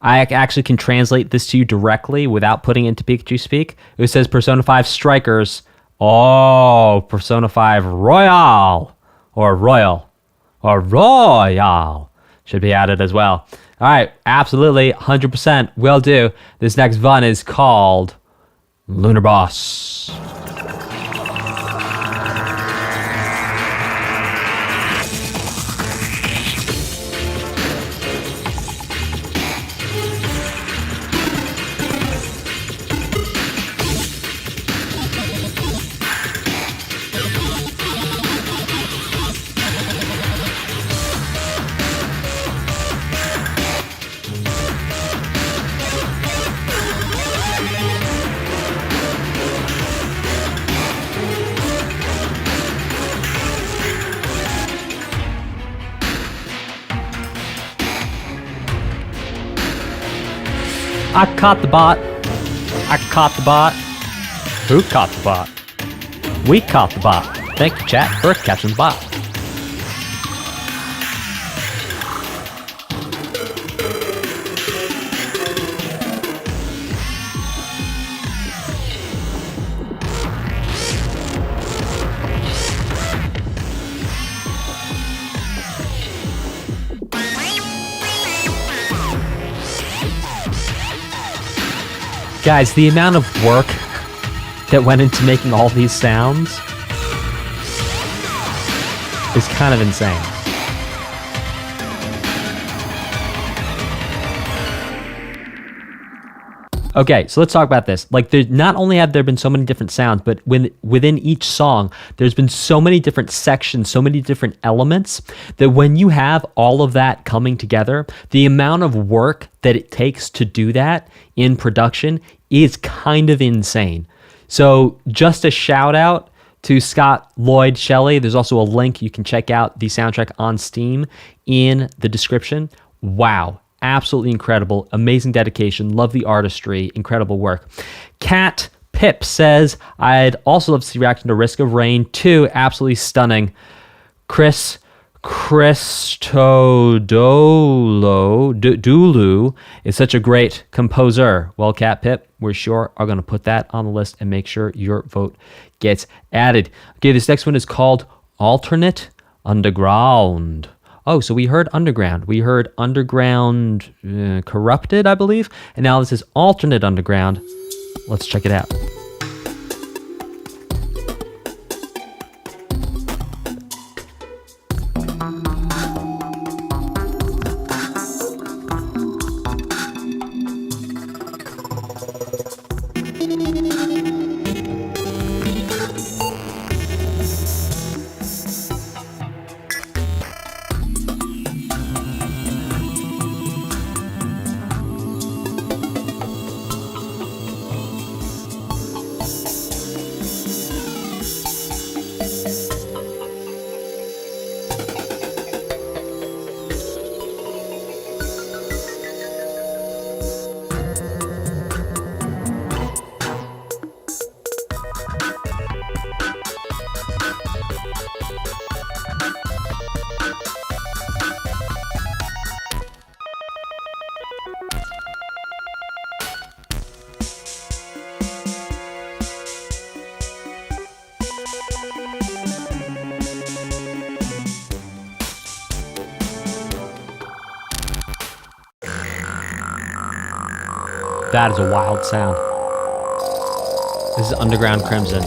I actually can translate this to you directly without putting it into Pikachu speak. It says Persona 5 Strikers. Oh, Persona 5 Royal. Or Royal. Or Royal. Should be added as well. All right, absolutely, 100% will do. This next one is called Lunar Boss. I caught the bot. I caught the bot. Who caught the bot? We caught the bot. Thank you, chat, for catching the bot. Guys, the amount of work that went into making all these sounds is kind of insane. Okay, so let's talk about this. Like, not only have there been so many different sounds, but within each song, there's been so many different sections, so many different elements, that when you have all of that coming together, the amount of work that it takes to do that in production is kind of insane. So just a shout out to Scott Lloyd Shelley. There's also a link. You can check out the soundtrack on Steam in the description. Wow. Absolutely incredible. Amazing dedication. Love the artistry. Incredible work. Cat Pip says, I'd also love to see reaction to Risk of Rain 2. Absolutely stunning. Chris Dulu is such a great composer. Well, Cat Pip, we sure are going to put that on the list and make sure your vote gets added. Okay, this next one is called Alternate Underground. Oh, so we heard Underground. We heard Underground Corrupted, I believe. And now this is Alternate Underground. Let's check it out. That is a wild sound. This is Underground Crimson.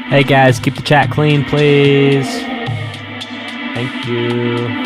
Hey guys, keep the chat clean, please. Thank you.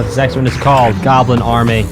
This next one is called Goblin Army.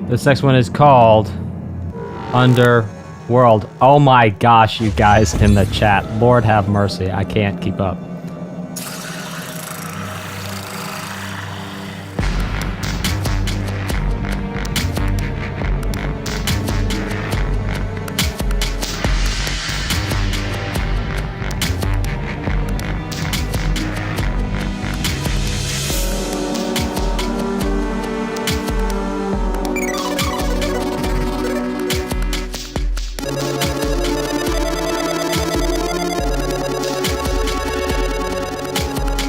This next one is called Underworld. Oh my gosh, you guys in the chat. Lord have mercy, I can't keep up.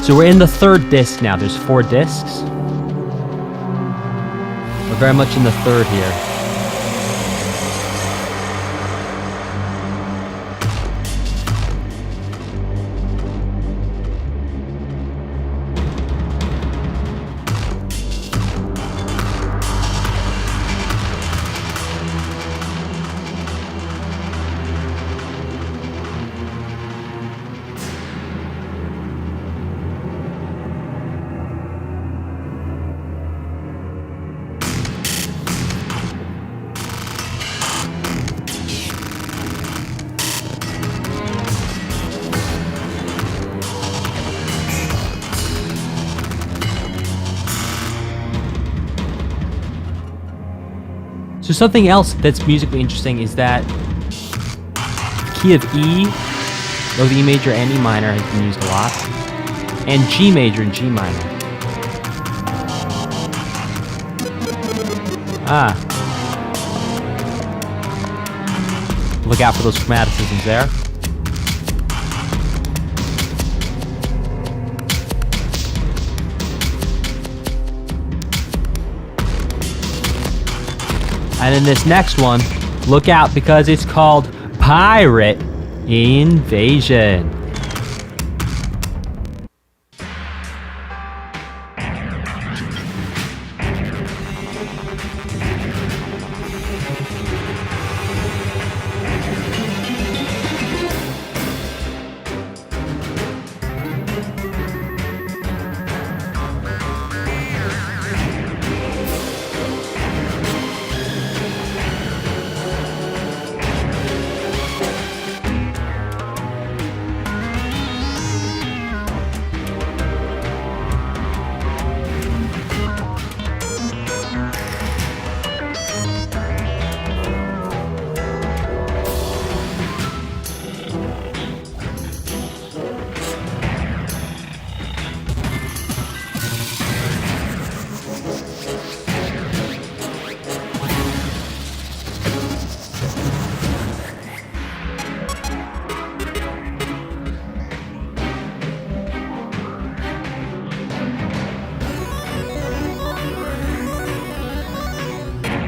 So we're in the third disc now. There's 4 discs. We're very much in the third here. So something else that's musically interesting is that key of E, both E major and E minor, has been used a lot, and G major and G minor. Look out for those chromaticisms there. And in this next one, look out because it's called Pirate Invasion.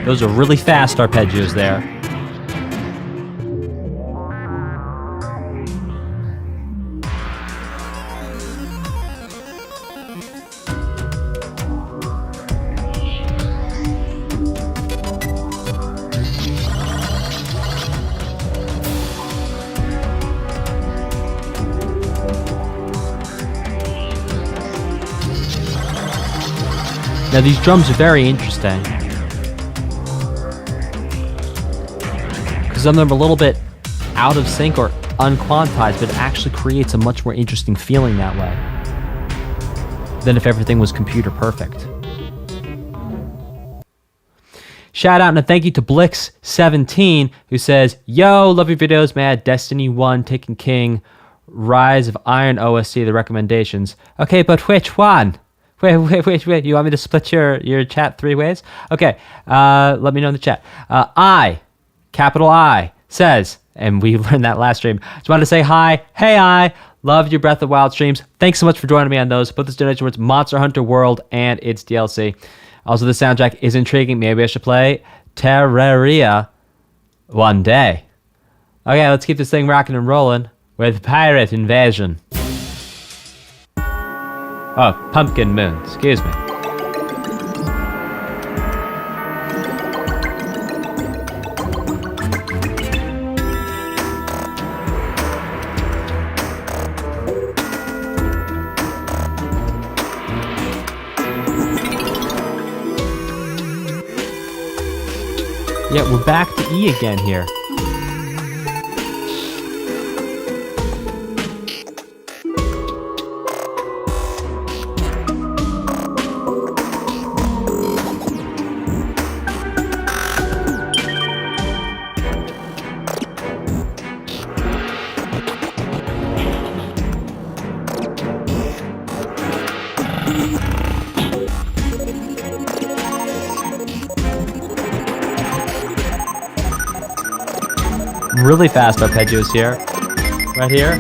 Those are really fast arpeggios there. Now these drums are very interesting, because some of them are a little bit out of sync or unquantized, but it actually creates a much more interesting feeling that way than if everything was computer perfect. Shout out and a thank you to Blix17, who says, "Yo, love your videos, man. Destiny 1, Taken King, Rise of Iron OST, the recommendations." Okay, but which one? Wait. You want me to split your chat 3 ways? Okay, let me know in the chat. Capital I, says, and we learned that last stream, just wanted to say hi. Hey, I love your Breath of the Wild streams. Thanks so much for joining me on those. Put this donation towards Monster Hunter World and its DLC. Also, the soundtrack is intriguing. Maybe I should play Terraria one day. Okay, let's keep this thing rocking and rolling with Pirate Invasion. Oh, Pumpkin Moon, excuse me. Yeah, we're back to E again here. Really fast arpeggios here. Right here.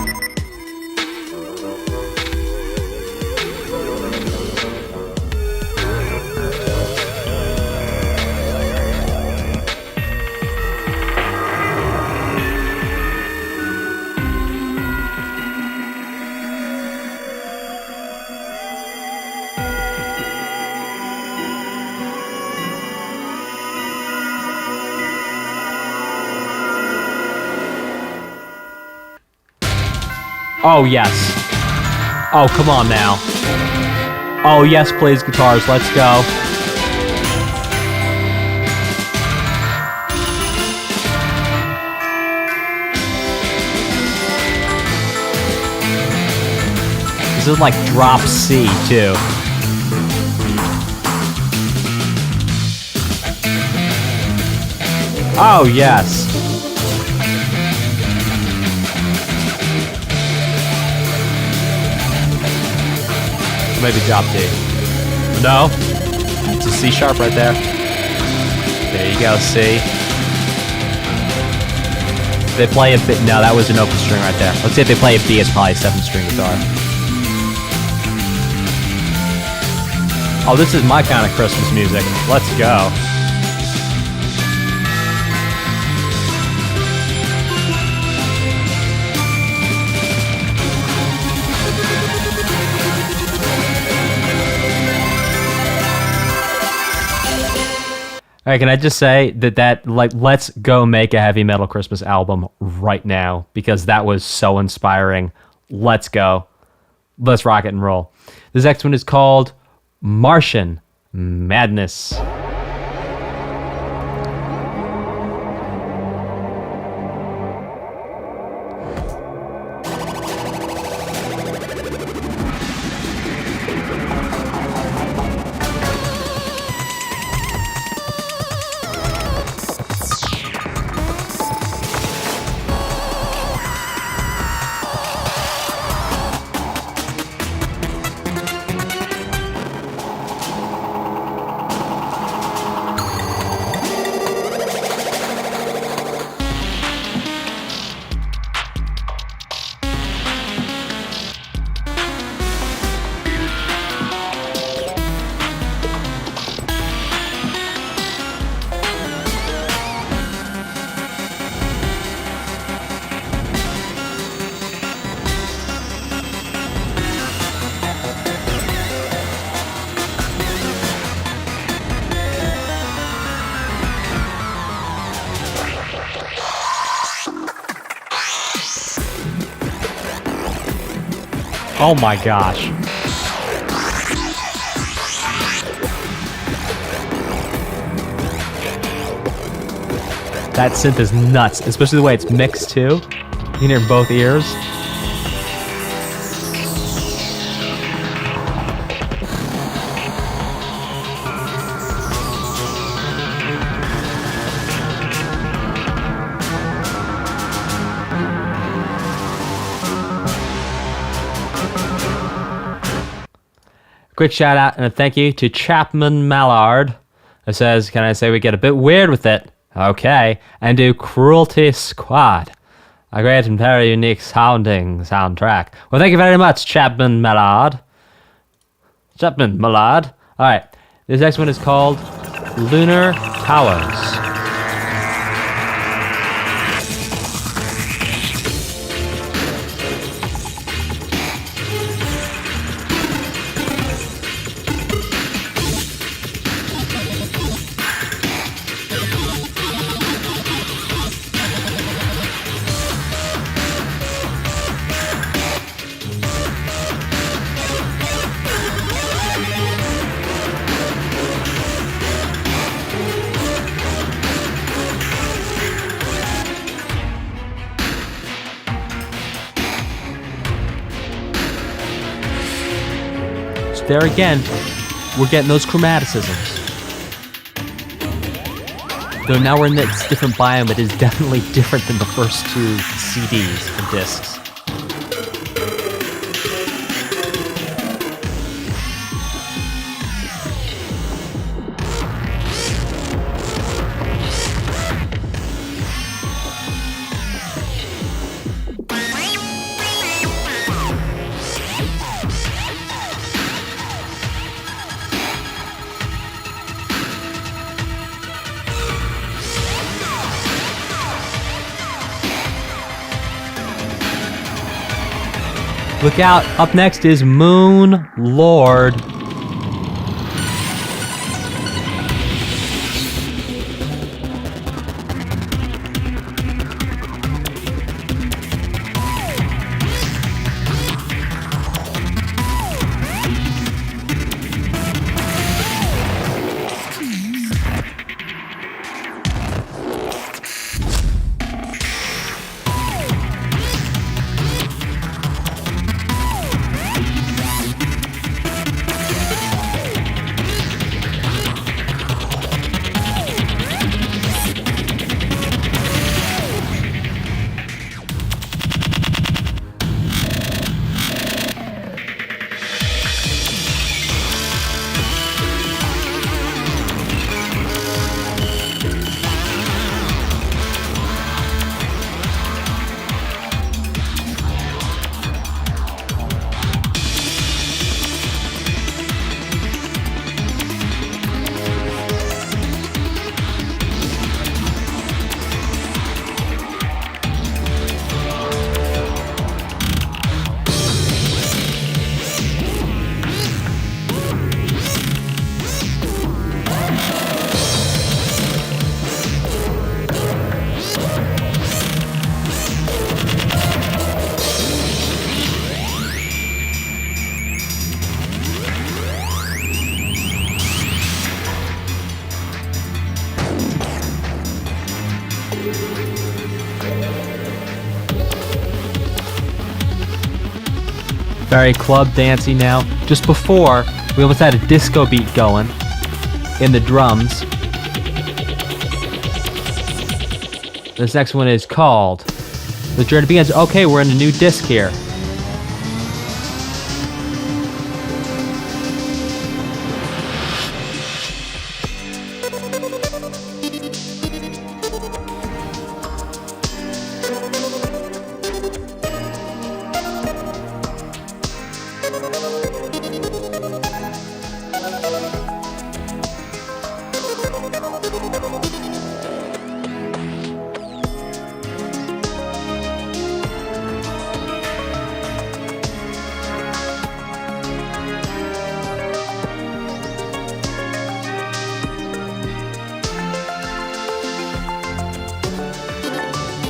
Oh, yes. Oh, come on now. Oh, yes, please, guitars. Let's go. This is like drop C, too. Oh, yes. Maybe drop D. No. It's a C sharp right there. There you go, C. They play a bit. No, that was an open string right there. Let's see if they play a B. It's probably a 7-string guitar. Oh, this is my kind of Christmas music. Let's go. All right, can I just say that like, let's go make a heavy metal Christmas album right now, because that was so inspiring. Let's go. Let's rock it and roll. This next one is called Martian Madness. Oh my gosh. That synth is nuts, especially the way it's mixed too. You can hear both ears. Quick shout out and a thank you to Chapman Mallard. It says, can I say we get a bit weird with it? Okay. And do Cruelty Squad. A great and very unique sounding soundtrack. Well, thank you very much, Chapman Mallard. Chapman Mallard. Alright. This next one is called Lunar Towers. There again, we're getting those chromaticisms. Though now we're in this different biome, it is definitely different than the first two CDs and discs. Look out, up next is Moon Lord. Very club dancey now. Just before, we almost had a disco beat going in the drums. This next one is called The Journey Begins. Okay, we're in a new disc here.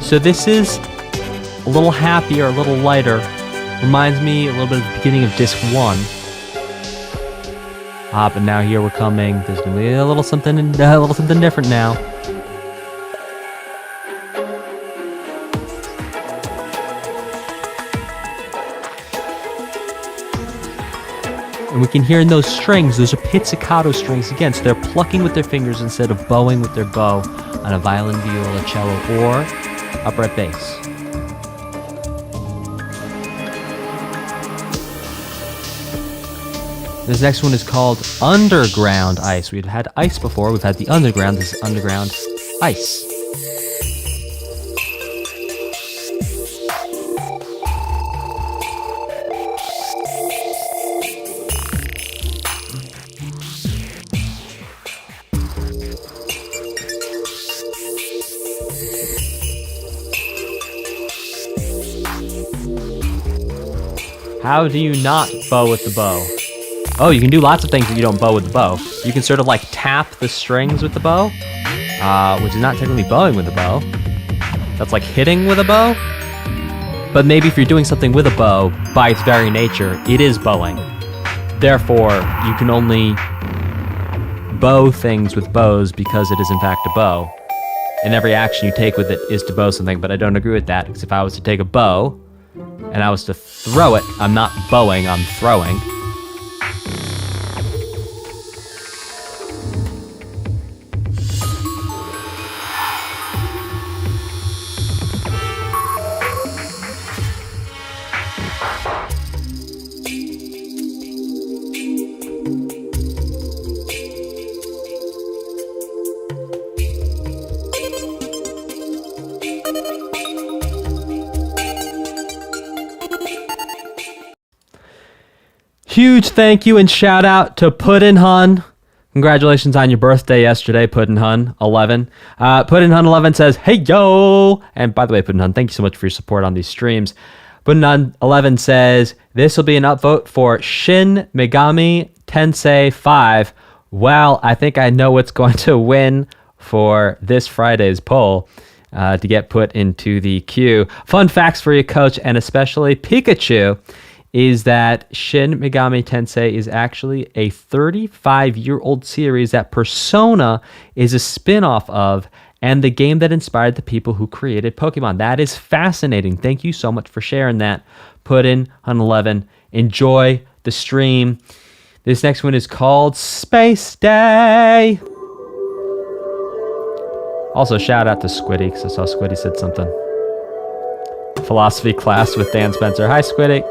So this is a little happier, a little lighter Reminds me a little bit of the beginning of disc 1. But now here we're coming. There's gonna be a little something different now. And we can hear in those strings, those are pizzicato strings again, so they're plucking with their fingers instead of bowing with their bow on a violin, viola, cello, or upright bass. This next one is called Underground Ice. We've had ice before, we've had the underground, this is underground ice. How do you not bow with the bow? Oh, you can do lots of things if you don't bow with the bow. You can sort of like tap the strings with the bow, which is not technically bowing with the bow. That's like hitting with a bow. But maybe if you're doing something with a bow, by its very nature, it is bowing. Therefore, you can only bow things with bows because it is in fact a bow. And every action you take with it is to bow something, but I don't agree with that, because if I was to take a bow, and I was to throw it, I'm not bowing, I'm throwing. Huge thank you and shout out to Puddin' Hun. Congratulations on your birthday yesterday, Puddin' Hun 11. Puddin' Hun 11 says, hey yo! And by the way, Puddin' Hun, thank you so much for your support on these streams. Puddin' Hun 11 says, this will be an upvote for Shin Megami Tensei 5. Well, I think I know what's going to win for this Friday's poll to get put into the queue. Fun facts for you, Coach, and especially Pikachu, is that Shin Megami Tensei is actually a 35-year-old series that Persona is a spin-off of, and the game that inspired the people who created Pokemon. That is fascinating. Thank you so much for sharing that. Puddin' Hun 11. Enjoy the stream. This next one is called Space Day. Also, shout out to Squiddy, because I saw Squiddy said something. Philosophy class with Dan Spencer. Hi, Squiddy.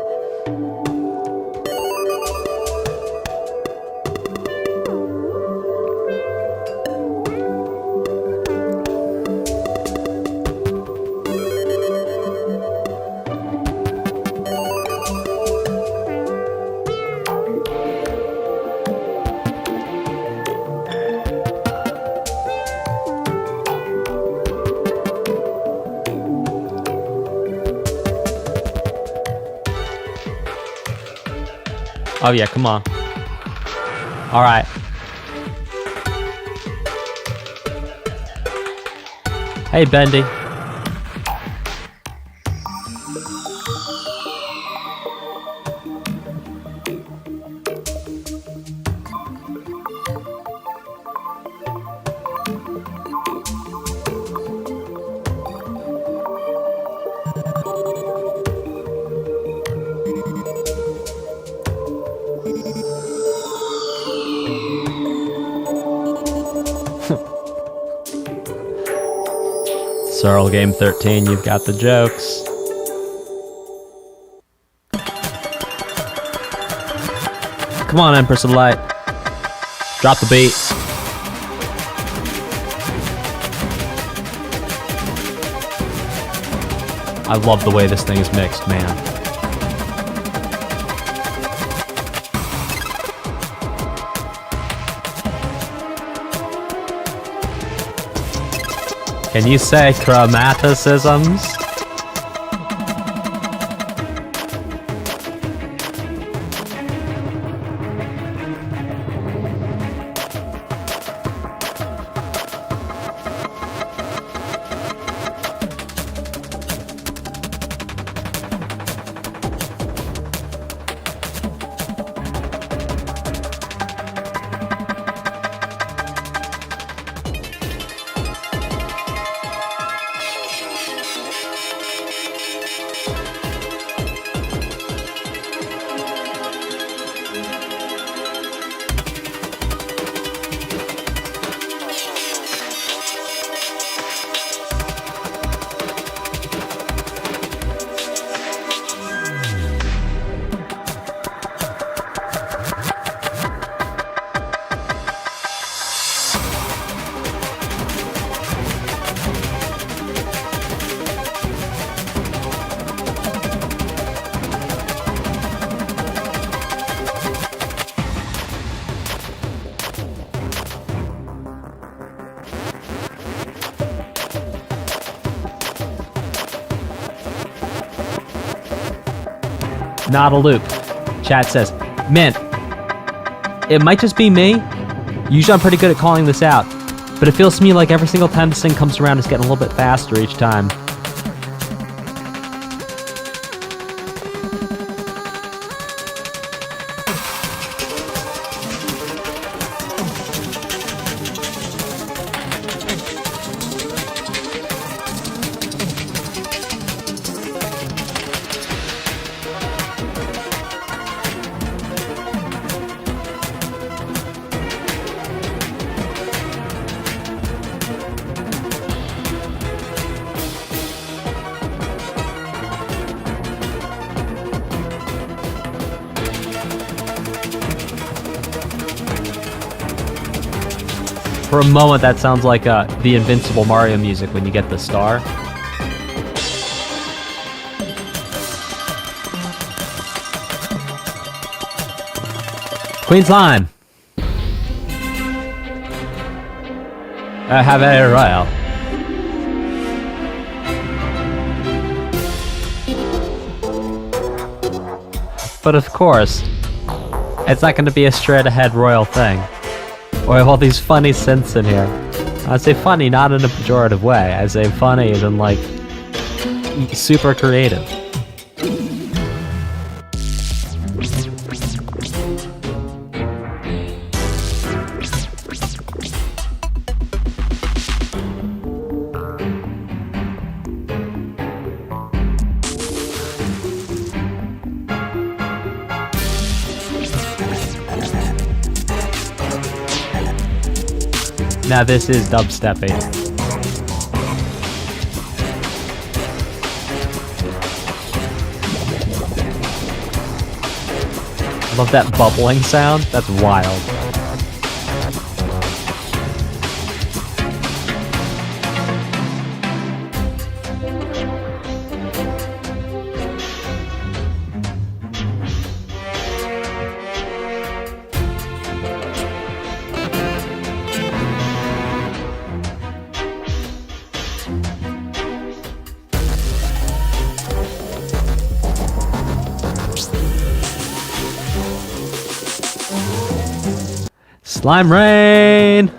Oh yeah, come on. All right. Hey, Bendy. Searle Game 13, you've got the jokes. Come on, Empress of Light. Drop the beat. I love the way this thing is mixed, man. Can you say chromaticisms? not a loop. Chat says, man, it might just be me. Usually I'm pretty good at calling this out, but it feels to me like every single time this thing comes around, it's getting a little bit faster each time. For a moment, that sounds like the Invincible Mario music when you get the star. Queen Slime! I have a royal. But of course, it's not going to be a straight-ahead royal thing. Or I have all these funny synths in here. I say funny not in a pejorative way. I say funny as in like super creative. Now this is dubsteppy. Love that bubbling sound. That's wild. Slime rain!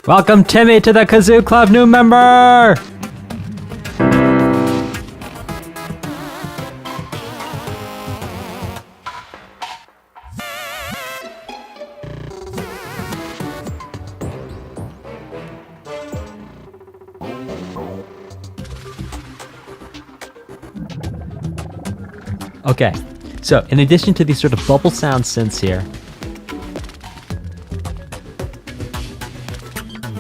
Welcome Timmy to the Kazoo Club, new member! Okay, so in addition to these sort of bubble sound synths here,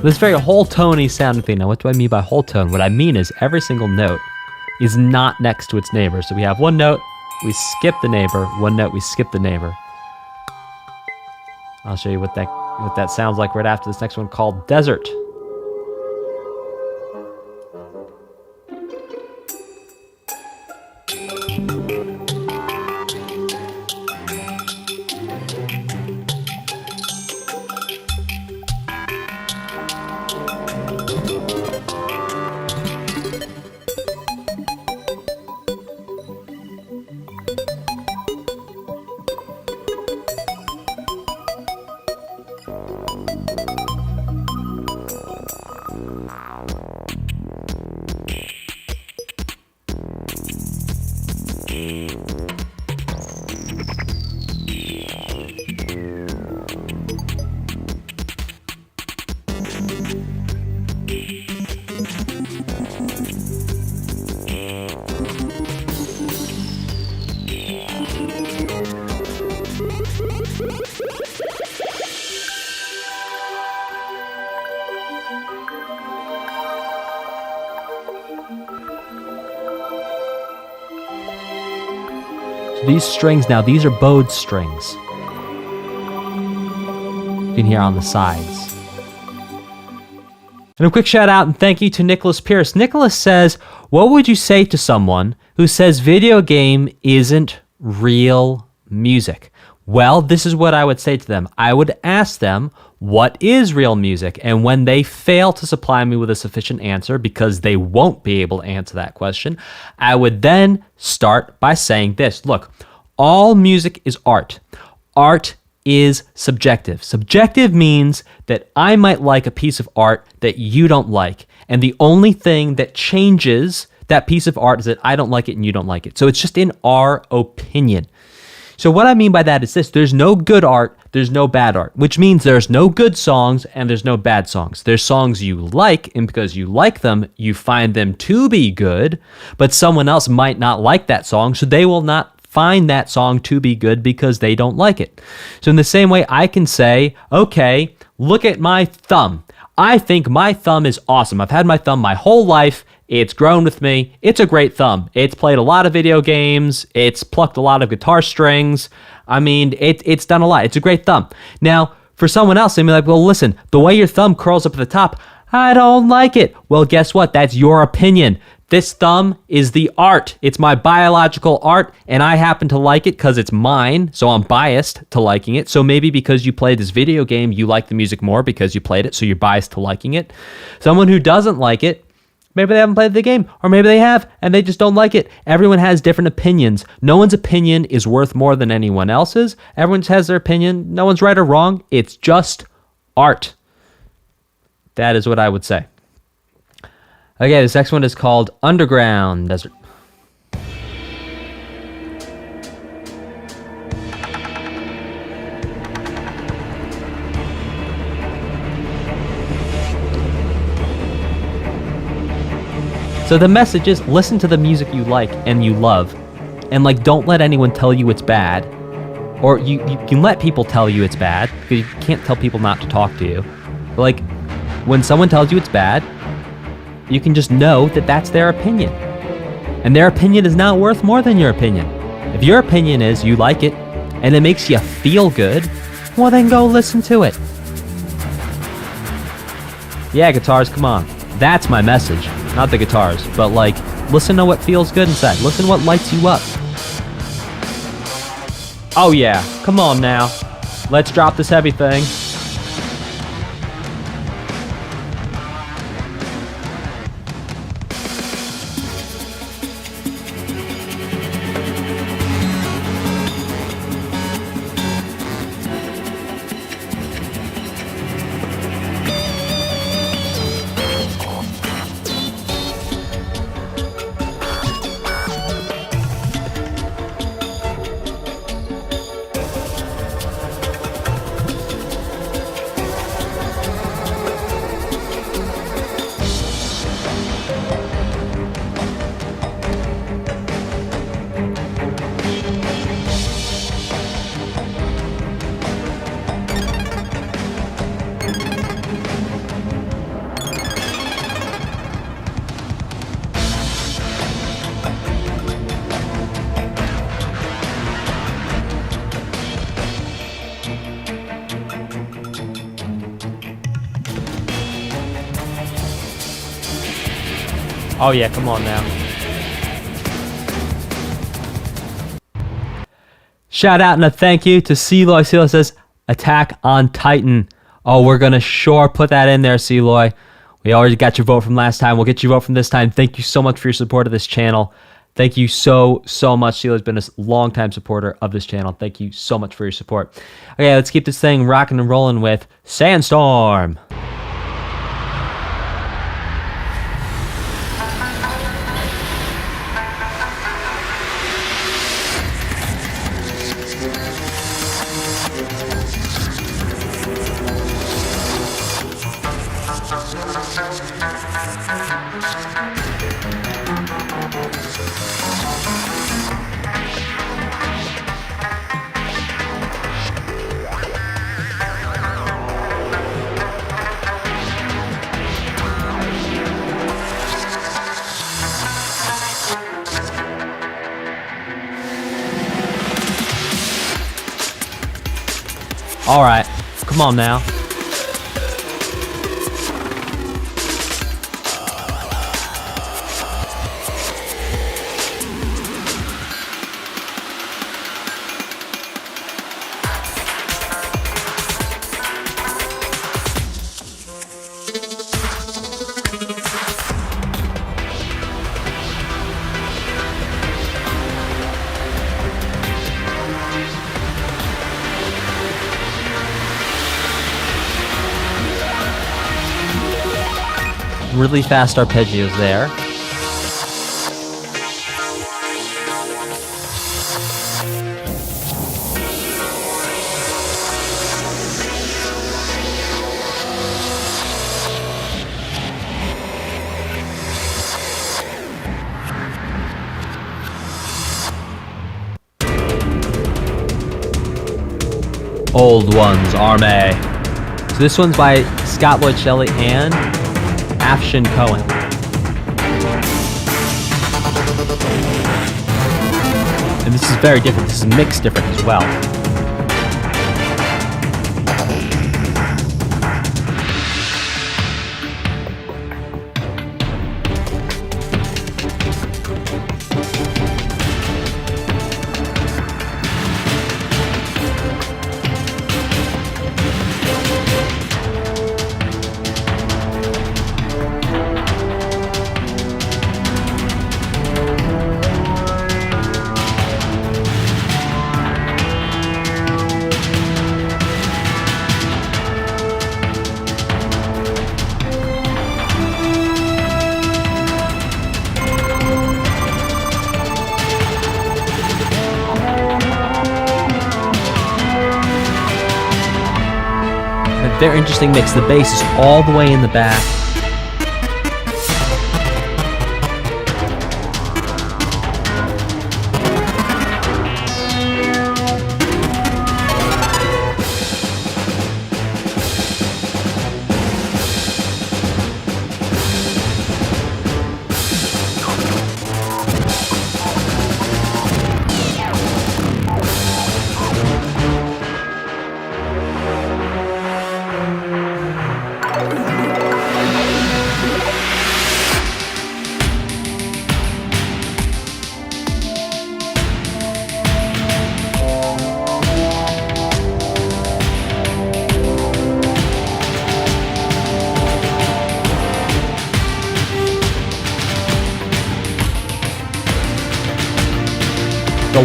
this very whole tone-y sound thing. Now, what do I mean by whole tone? What I mean is every single note is not next to its neighbor. So we have one note, we skip the neighbor, one note, we skip the neighbor. I'll show you what that sounds like right after this next one called Desert. these strings now, these are bowed strings. You can hear on the sides. And a quick shout out and thank you to Nicholas Pierce. Nicholas says, what would you say to someone who says video game isn't real music? Well, this is what I would say to them. I would ask them, what is real music? And when they fail to supply me with a sufficient answer, because they won't be able to answer that question, I would then start by saying this. Look, all music is art. Art is subjective. Subjective means that I might like a piece of art that you don't like. And the only thing that changes that piece of art is that I don't like it and you don't like it. So it's just in our opinion. So what I mean by that is this: there's no good art, there's no bad art, which means there's no good songs and there's no bad songs. There's songs you like, and because you like them, you find them to be good, but someone else might not like that song, so they will not find that song to be good because they don't like it. So in the same way, I can say, okay, look at my thumb. I think my thumb is awesome. I've had my thumb my whole life. It's grown with me. It's a great thumb. It's played a lot of video games. It's plucked a lot of guitar strings. I mean, it's done a lot. It's a great thumb. Now, for someone else, they'd be like, well, listen, the way your thumb curls up at the top, I don't like it. Well, guess what? That's your opinion. This thumb is the art. It's my biological art, and I happen to like it because it's mine, so I'm biased to liking it. So maybe because you played this video game, you like the music more because you played it, so you're biased to liking it. Someone who doesn't like it, maybe they haven't played the game, or maybe they have, and they just don't like it. Everyone has different opinions. No one's opinion is worth more than anyone else's. Everyone has their opinion. No one's right or wrong. It's just art. That is what I would say. Okay, this next one is called Underground Desert. So the message is, listen to the music you like and you love, and like, don't let anyone tell you it's bad, or you can let people tell you it's bad, because you can't tell people not to talk to you. But like, when someone tells you it's bad, you can just know that that's their opinion. And their opinion is not worth more than your opinion. If your opinion is you like it, and it makes you feel good, well then go listen to it. Yeah, guitars, come on. That's my message. Not the guitars, but like, listen to what feels good inside. Listen to what lights you up. Oh yeah, come on now. Let's drop this heavy thing. Oh yeah, come on now. Shout out and a thank you to Celoy. Celoy says, Attack on Titan. Oh, we're going to sure put that in there, Celoy. We already got your vote from last time. We'll get your vote from this time. Thank you so much for your support of this channel. Thank you so much. Celoy's been a long-time supporter of this channel. Thank you so much for your support. Okay, let's keep this thing rocking and rolling with Sandstorm. All right, come on now. Really fast arpeggios there. Old Ones Army. So this one's by Scott Lloyd Shelley and Afshin Cohen. And this is very different. This is mixed different as well. Very interesting mix. The bass is all the way in the back.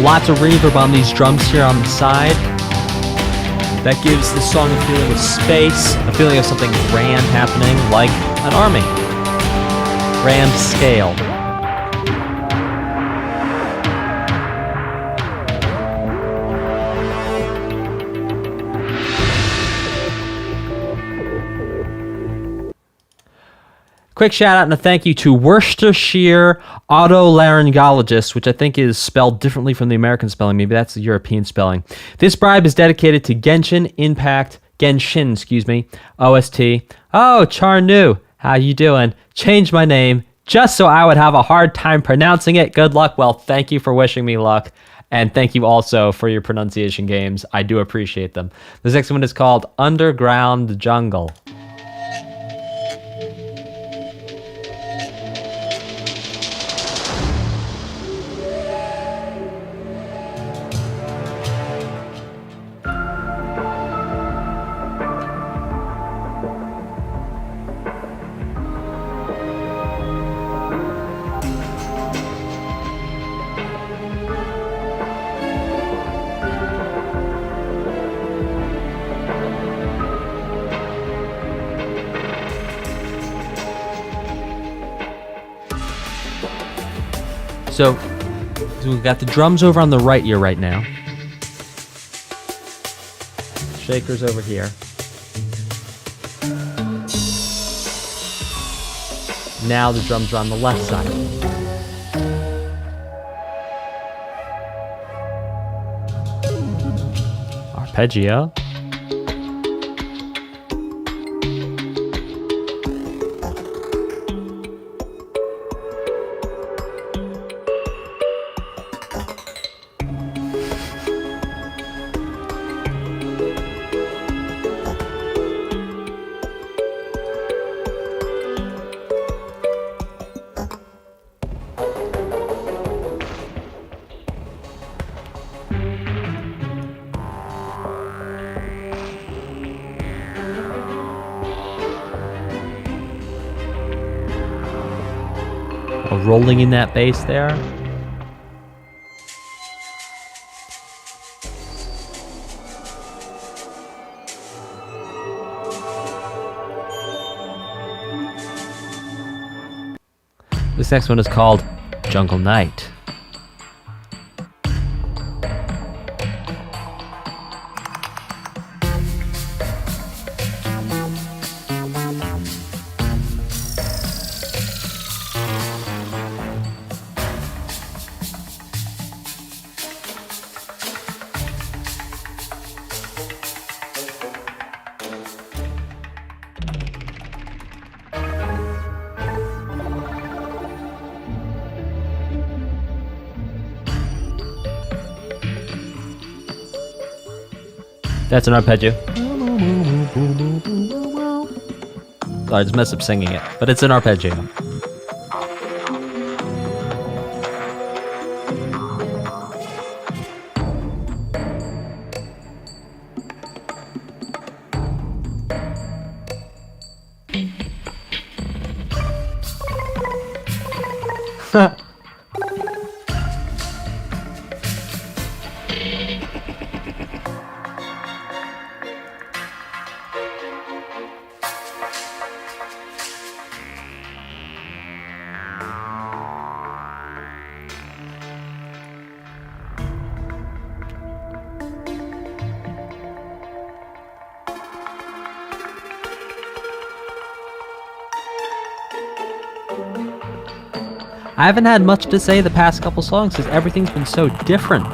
Lots of reverb on these drums here on the side. That gives the song a feeling of space, a feeling of something grand happening, like an army. Grand scale. Quick shout out and a thank you to Worcestershire Otolaryngologist, which I think is spelled differently from the American spelling. Maybe that's the European spelling. This bribe is dedicated to Genshin OST. Oh, Charnu, how you doing? Changed my name just so I would have a hard time pronouncing it. Good luck. Well, thank you for wishing me luck. And thank you also for your pronunciation games. I do appreciate them. This next one is called Underground Jungle. So we've got the drums over on the right ear right now. Shakers over here. Now the drums are on the left side. Arpeggio. rolling in that bass there. This next one is called Jungle Night. That's an arpeggio. Sorry, I just messed up singing it, but it's an arpeggio. I haven't had much to say the past couple songs because everything's been so different.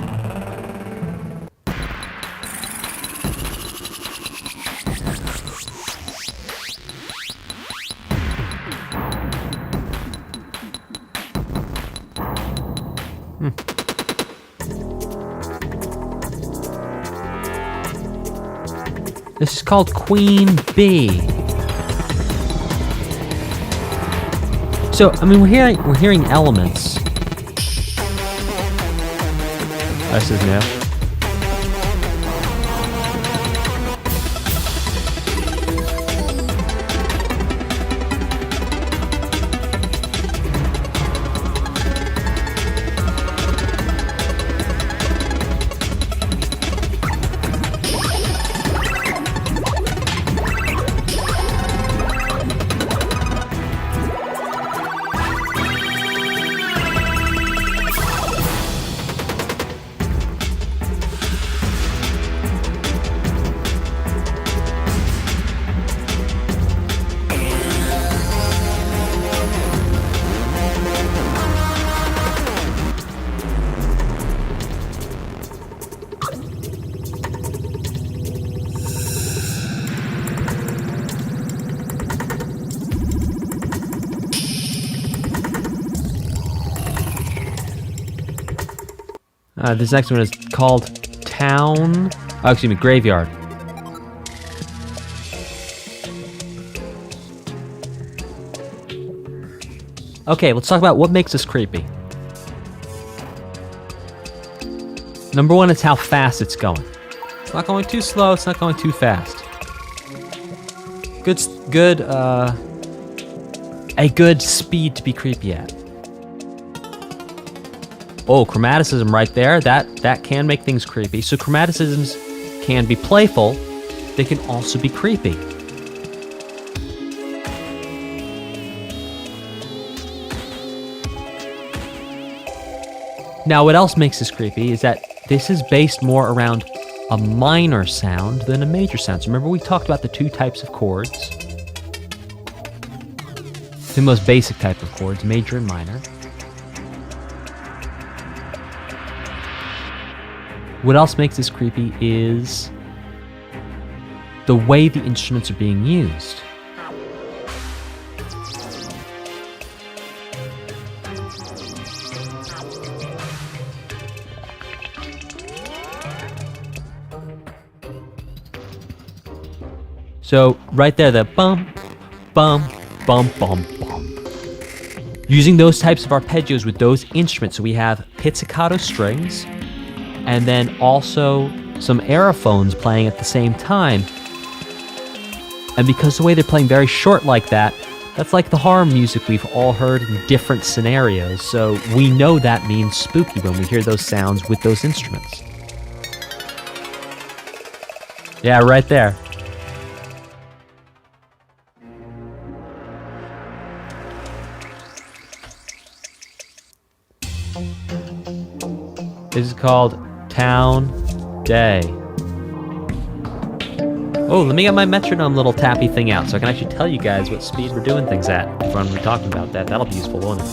This is called Queen Bee. So, I mean, we're hearing elements. This is new. This next one is called Graveyard. Okay, let's talk about what makes this creepy. Number one, it's how fast it's going. It's not going too slow, it's not going too fast. A good speed to be creepy at. Oh, chromaticism right there. That can make things creepy. So chromaticisms can be playful. They can also be creepy. Now, what else makes this creepy is that this is based more around a minor sound than a major sound. So remember we talked about the two types of chords. The most basic type of chords, major and minor. What else makes this creepy is the way the instruments are being used. So right there, the bum, bum, bum, bum, bum. Using those types of arpeggios with those instruments, so we have pizzicato strings, and then also some aerophones playing at the same time. And because the way they're playing very short like that, That's like the horror music we've all heard in different scenarios, so we know that means spooky when we hear those sounds with those instruments. Yeah, right there. This is called Town Day. Oh, let me get my metronome little tappy thing out so I can actually tell you guys what speed we're doing things at when we're talking about that. That'll be useful, won't it?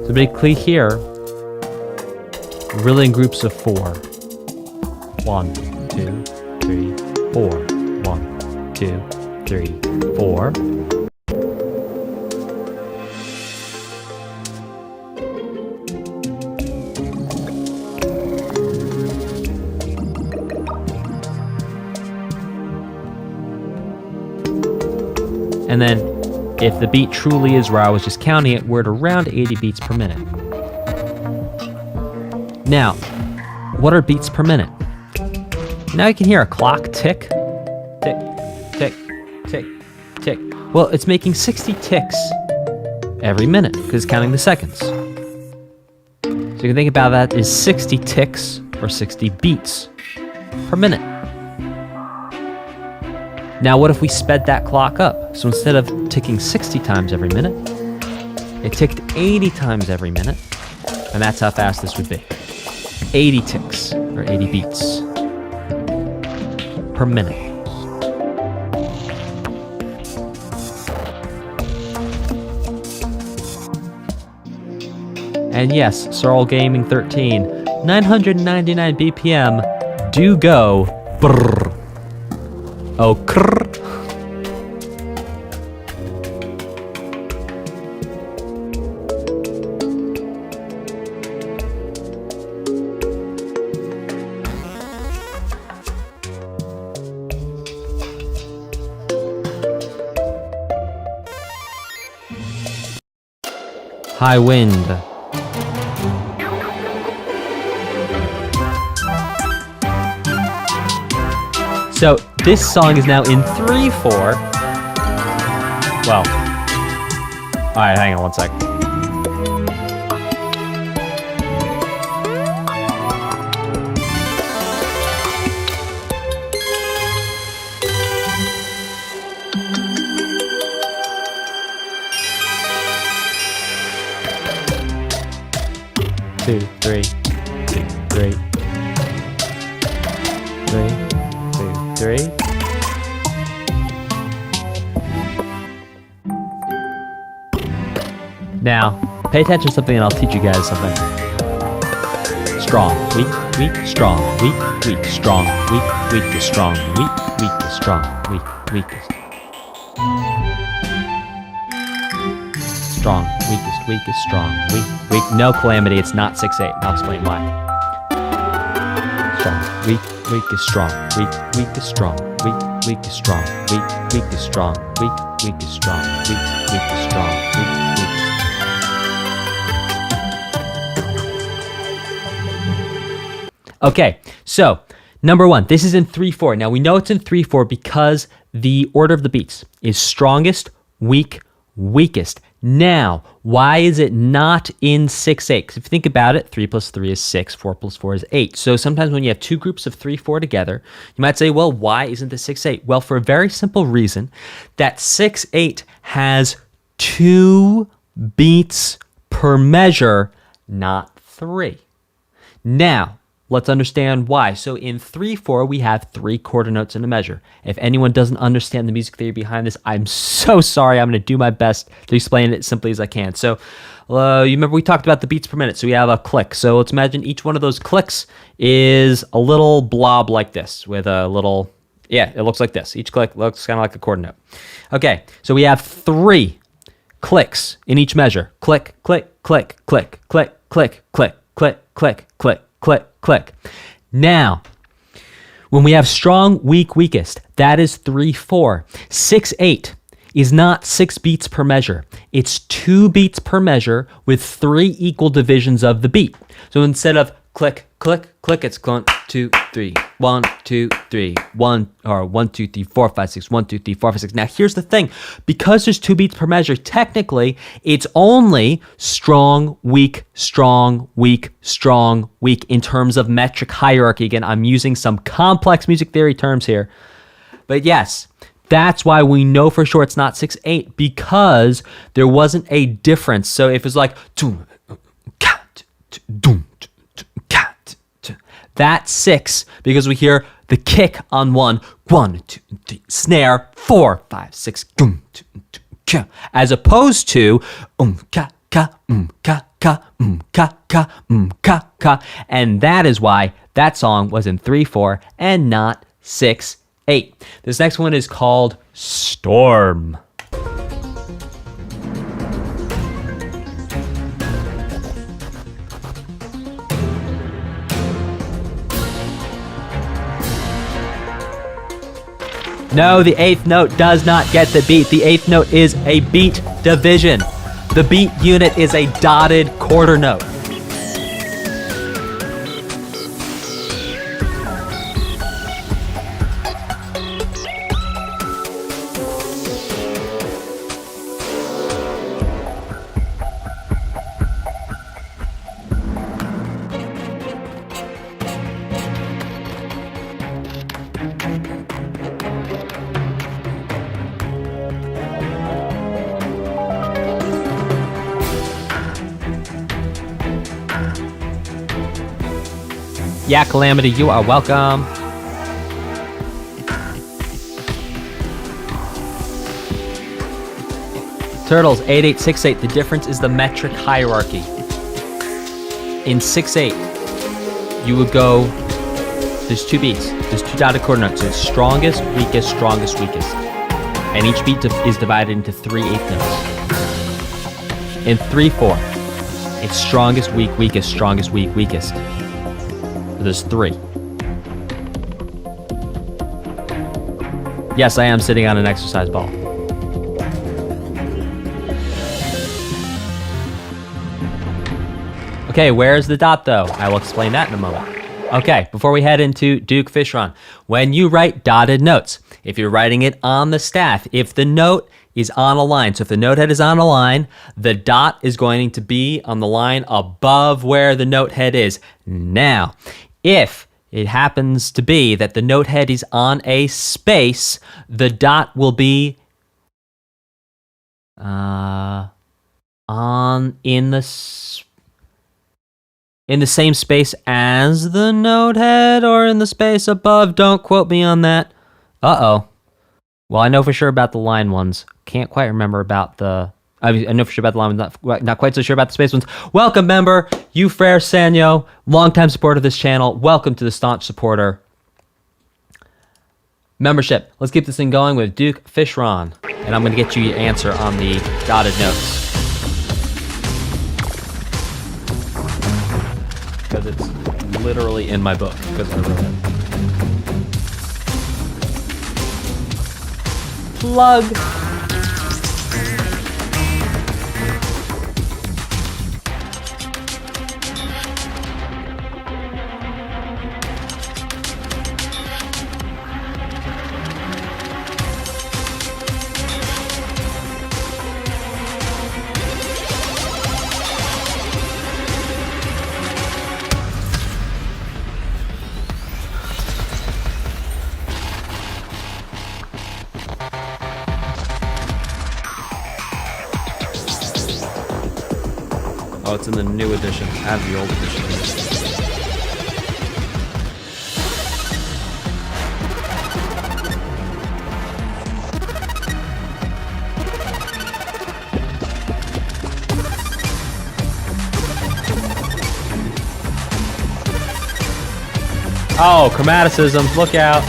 So basically here, we're really in groups of 4. 1, 2, 3, 4. 1, 2, 3, 4. And then, if the beat truly is where I was just counting it, we're at around 80 beats per minute. Now, what are beats per minute? Now you can hear a clock tick, tick, tick, tick, tick. Well, it's making 60 ticks every minute because it's counting the seconds. So you can think about that as 60 ticks or 60 beats per minute. Now, what if we sped that clock up? So instead of ticking 60 times every minute, it ticked 80 times every minute, and that's how fast this would be. 80 ticks, or 80 beats per minute. And yes, Sorrel Gaming 13, 999 BPM do go brrr. Oh, krrr. High wind. So this song is now in 3/4. Well, all right, hang on one sec. Two, three, two, three, three, two, three. Now, pay attention to something and I'll teach you guys something. Strong, weak, weak, strong, weak, weak, strong, weak, weak is strong, weak, weak is strong, weak, weak is strong, weakest, weak is strong, weak, weak, no calamity, it's not 6/8, I'll explain why. Strong, weak, weak is strong, weak, weak is strong, weak, weak is strong, weak, weak is strong, weak, weak is strong, weak, weak is strong, weak, weak. Okay, so number 1, this is in 3/4. Now we know it's in 3/4 because the order of the beats is strongest, weak, weakest. Now, why is it not in 6/8? Because if you think about it, 3 plus 3 is 6, 4 plus 4 is 8. So sometimes when you have two groups of 3/4 together, you might say, well, why isn't this 6/8? Well, for a very simple reason, that 6/8 has 2 beats per measure, not 3. Now, let's understand why. So in 3/4, we have 3 quarter notes in a measure. If anyone doesn't understand the music theory behind this, I'm so sorry. I'm going to do my best to explain it as simply as I can. So you remember we talked about the beats per minute. So we have a click. So let's imagine each one of those clicks is a little blob like this with a little, yeah, it looks like this. Each click looks kind of like a quarter note. Okay, so we have 3 clicks in each measure. Click, click, click, click, click, click, click, click, click, click, click, click. Now, when we have strong, weak, weakest, that is 3/4. 6/8 is not 6 beats per measure. It's 2 beats per measure with 3 equal divisions of the beat. So instead of click, click, click. It's 1, 2, 3, 1, 2, 3, 1, or 1, 2, 3, 4, 5, 6, 1, 2, 3, 4, 5, 6. Now here's the thing, because there's 2 beats per measure, technically it's only strong, weak, strong, weak, strong, weak in terms of metric hierarchy. Again, I'm using some complex music theory terms here, but yes, that's why we know for sure it's not 6/8, because there wasn't a difference. So if it's like that's 6, because we hear the kick on 1, 1, 2, 3, snare 4, 5, 6, as opposed to ka ka ka ka ka ka ka ka, and that is why that song was in 3/4 and not 6/8. This next one is called Storm. No, the 8th note does not get the beat. The 8th note is a beat division. The beat unit is a dotted quarter note. Yeah, Calamity, you are welcome. Turtles, 8/8, 6/8. The difference is the metric hierarchy. In 6/8, you would go, there's 2 beats. There's 2 dotted quarter notes. So it's strongest, weakest, strongest, weakest. And each beat is divided into 3/8 notes. In 3/4, it's strongest, weak, weakest, strongest, weak, weakest. There's 3. Yes, I am sitting on an exercise ball. Okay, where's the dot though? I will explain that in a moment. Okay, before we head into Duke Fishron, when you write dotted notes, if you're writing it on the staff, if the note is on a line, so if the note head is on a line, the dot is going to be on the line above where the note head is. Now, if it happens to be that the note head is on a space, the dot will be in the same space as the note head, or in the space above. Don't quote me on that. Uh-oh. Well, I know for sure about the line ones. Can't quite remember about the... I know for sure about the line ones, not quite so sure about the space ones. Welcome, member, you Frere Sanyo, longtime supporter of this channel. Welcome to the staunch supporter. Membership. Let's keep this thing going with Duke Fishron. And I'm going to get you your answer on the dotted notes. Because it's literally in my book, because I wrote it. Plug. Oh, it's in the new edition. I have the old edition. Oh, chromaticism, look out.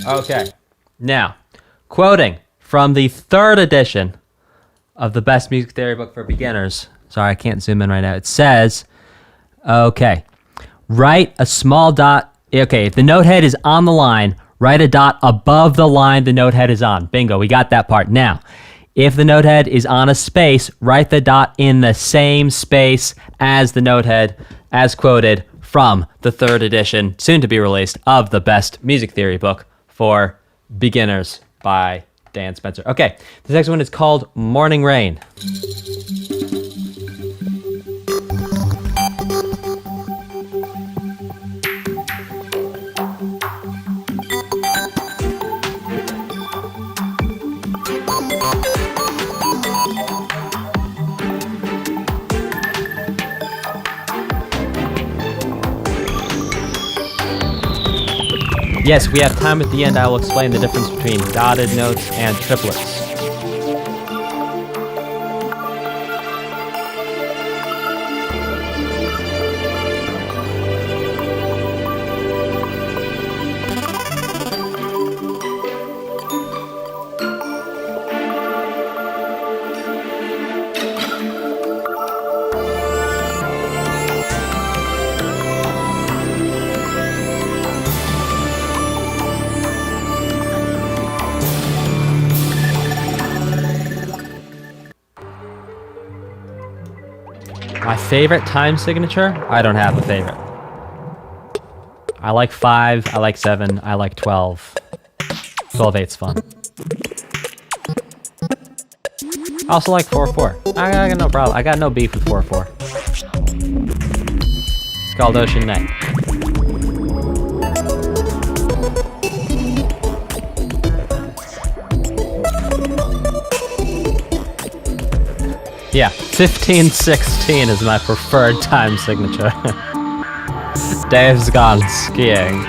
Okay. Now, quoting from the 3rd edition of the Best Music Theory Book for Beginners. Sorry, I can't zoom in right now. It says, okay, write a small dot. Okay, if the note head is on the line, write a dot above the line the note head is on. Bingo, we got that part. Now, if the note head is on a space, write the dot in the same space as the note head, as quoted from the 3rd edition, soon to be released, of the Best Music Theory Book for Beginners by Dan Spencer. Okay, the next one is called Morning Rain. Yes, we have time at the end. I will explain the difference between dotted notes and triplets. My favorite time signature? I don't have a favorite. I like 5, I like 7, I like 12. 12/8's fun. I also like 4/4. I got no problem. I got no beef with 4/4. It's called Ocean Night. Yeah, 15/16 is my preferred time signature. Dave's gone skiing.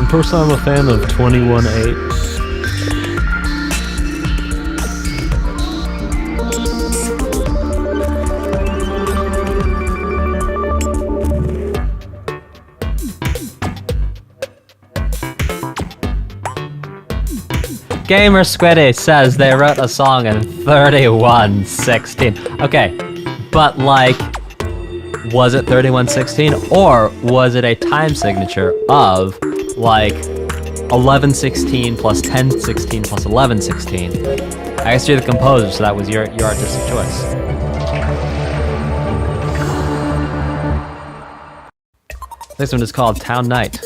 Personally, I'm a fan of 21/8. Gamer Squiddy says they wrote a song in 31/16. Okay, but like, was it 31/16 or was it a time signature of like 11/16 plus 10/16 plus 11/16? I guess you're the composer, so that was your artistic choice. This one is called Town Night.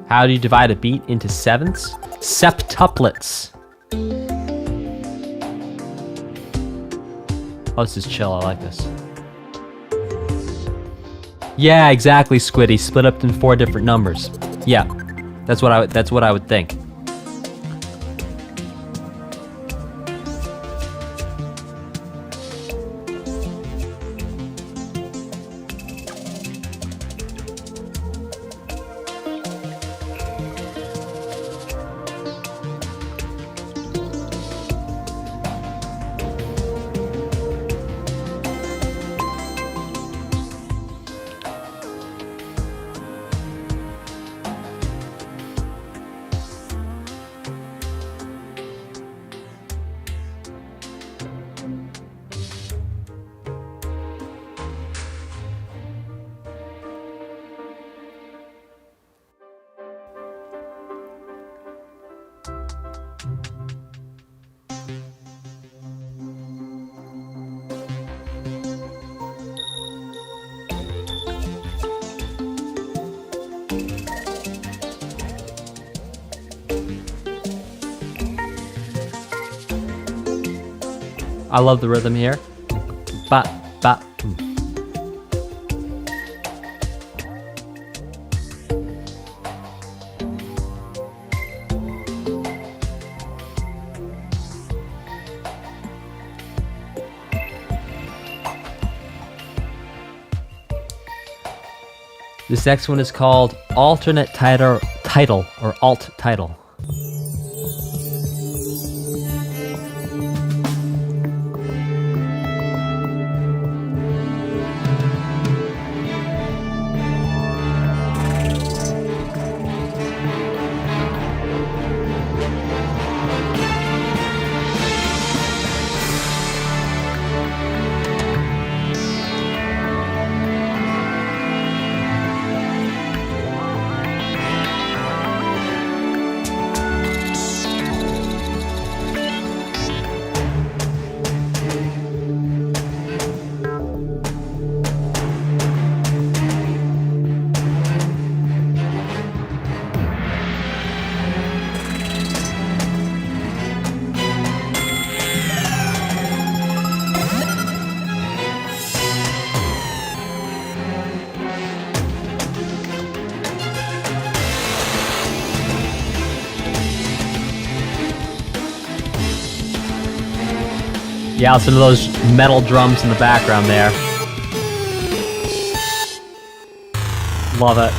How do you divide a beat into sevenths? Septuplets. Oh, this is chill. I like this. Yeah, exactly, Squiddy. Split up in 4 different numbers. Yeah, that's what I would think. I love the rhythm here. Ba, ba, boom. This next one is called Alternate Title or Alt Title. Yeah, listen to those metal drums in the background there. Love it.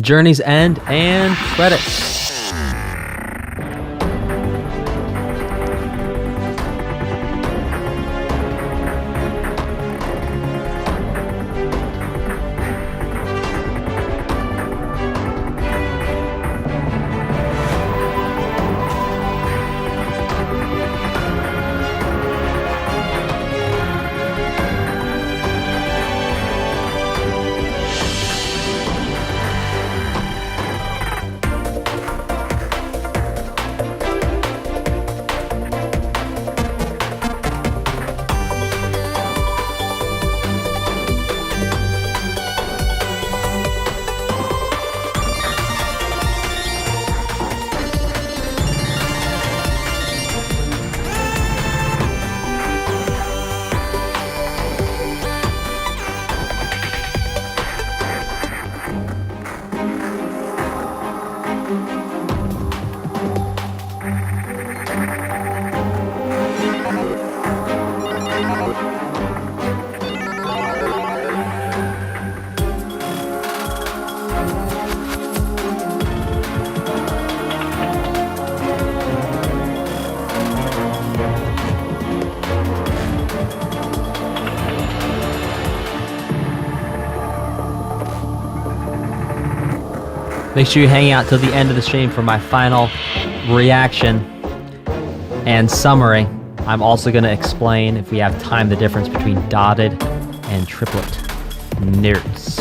Journey's End and credits. Make sure you hang out till the end of the stream for my final reaction and summary. I'm also going to explain, if we have time, the difference between dotted and triplet nerds.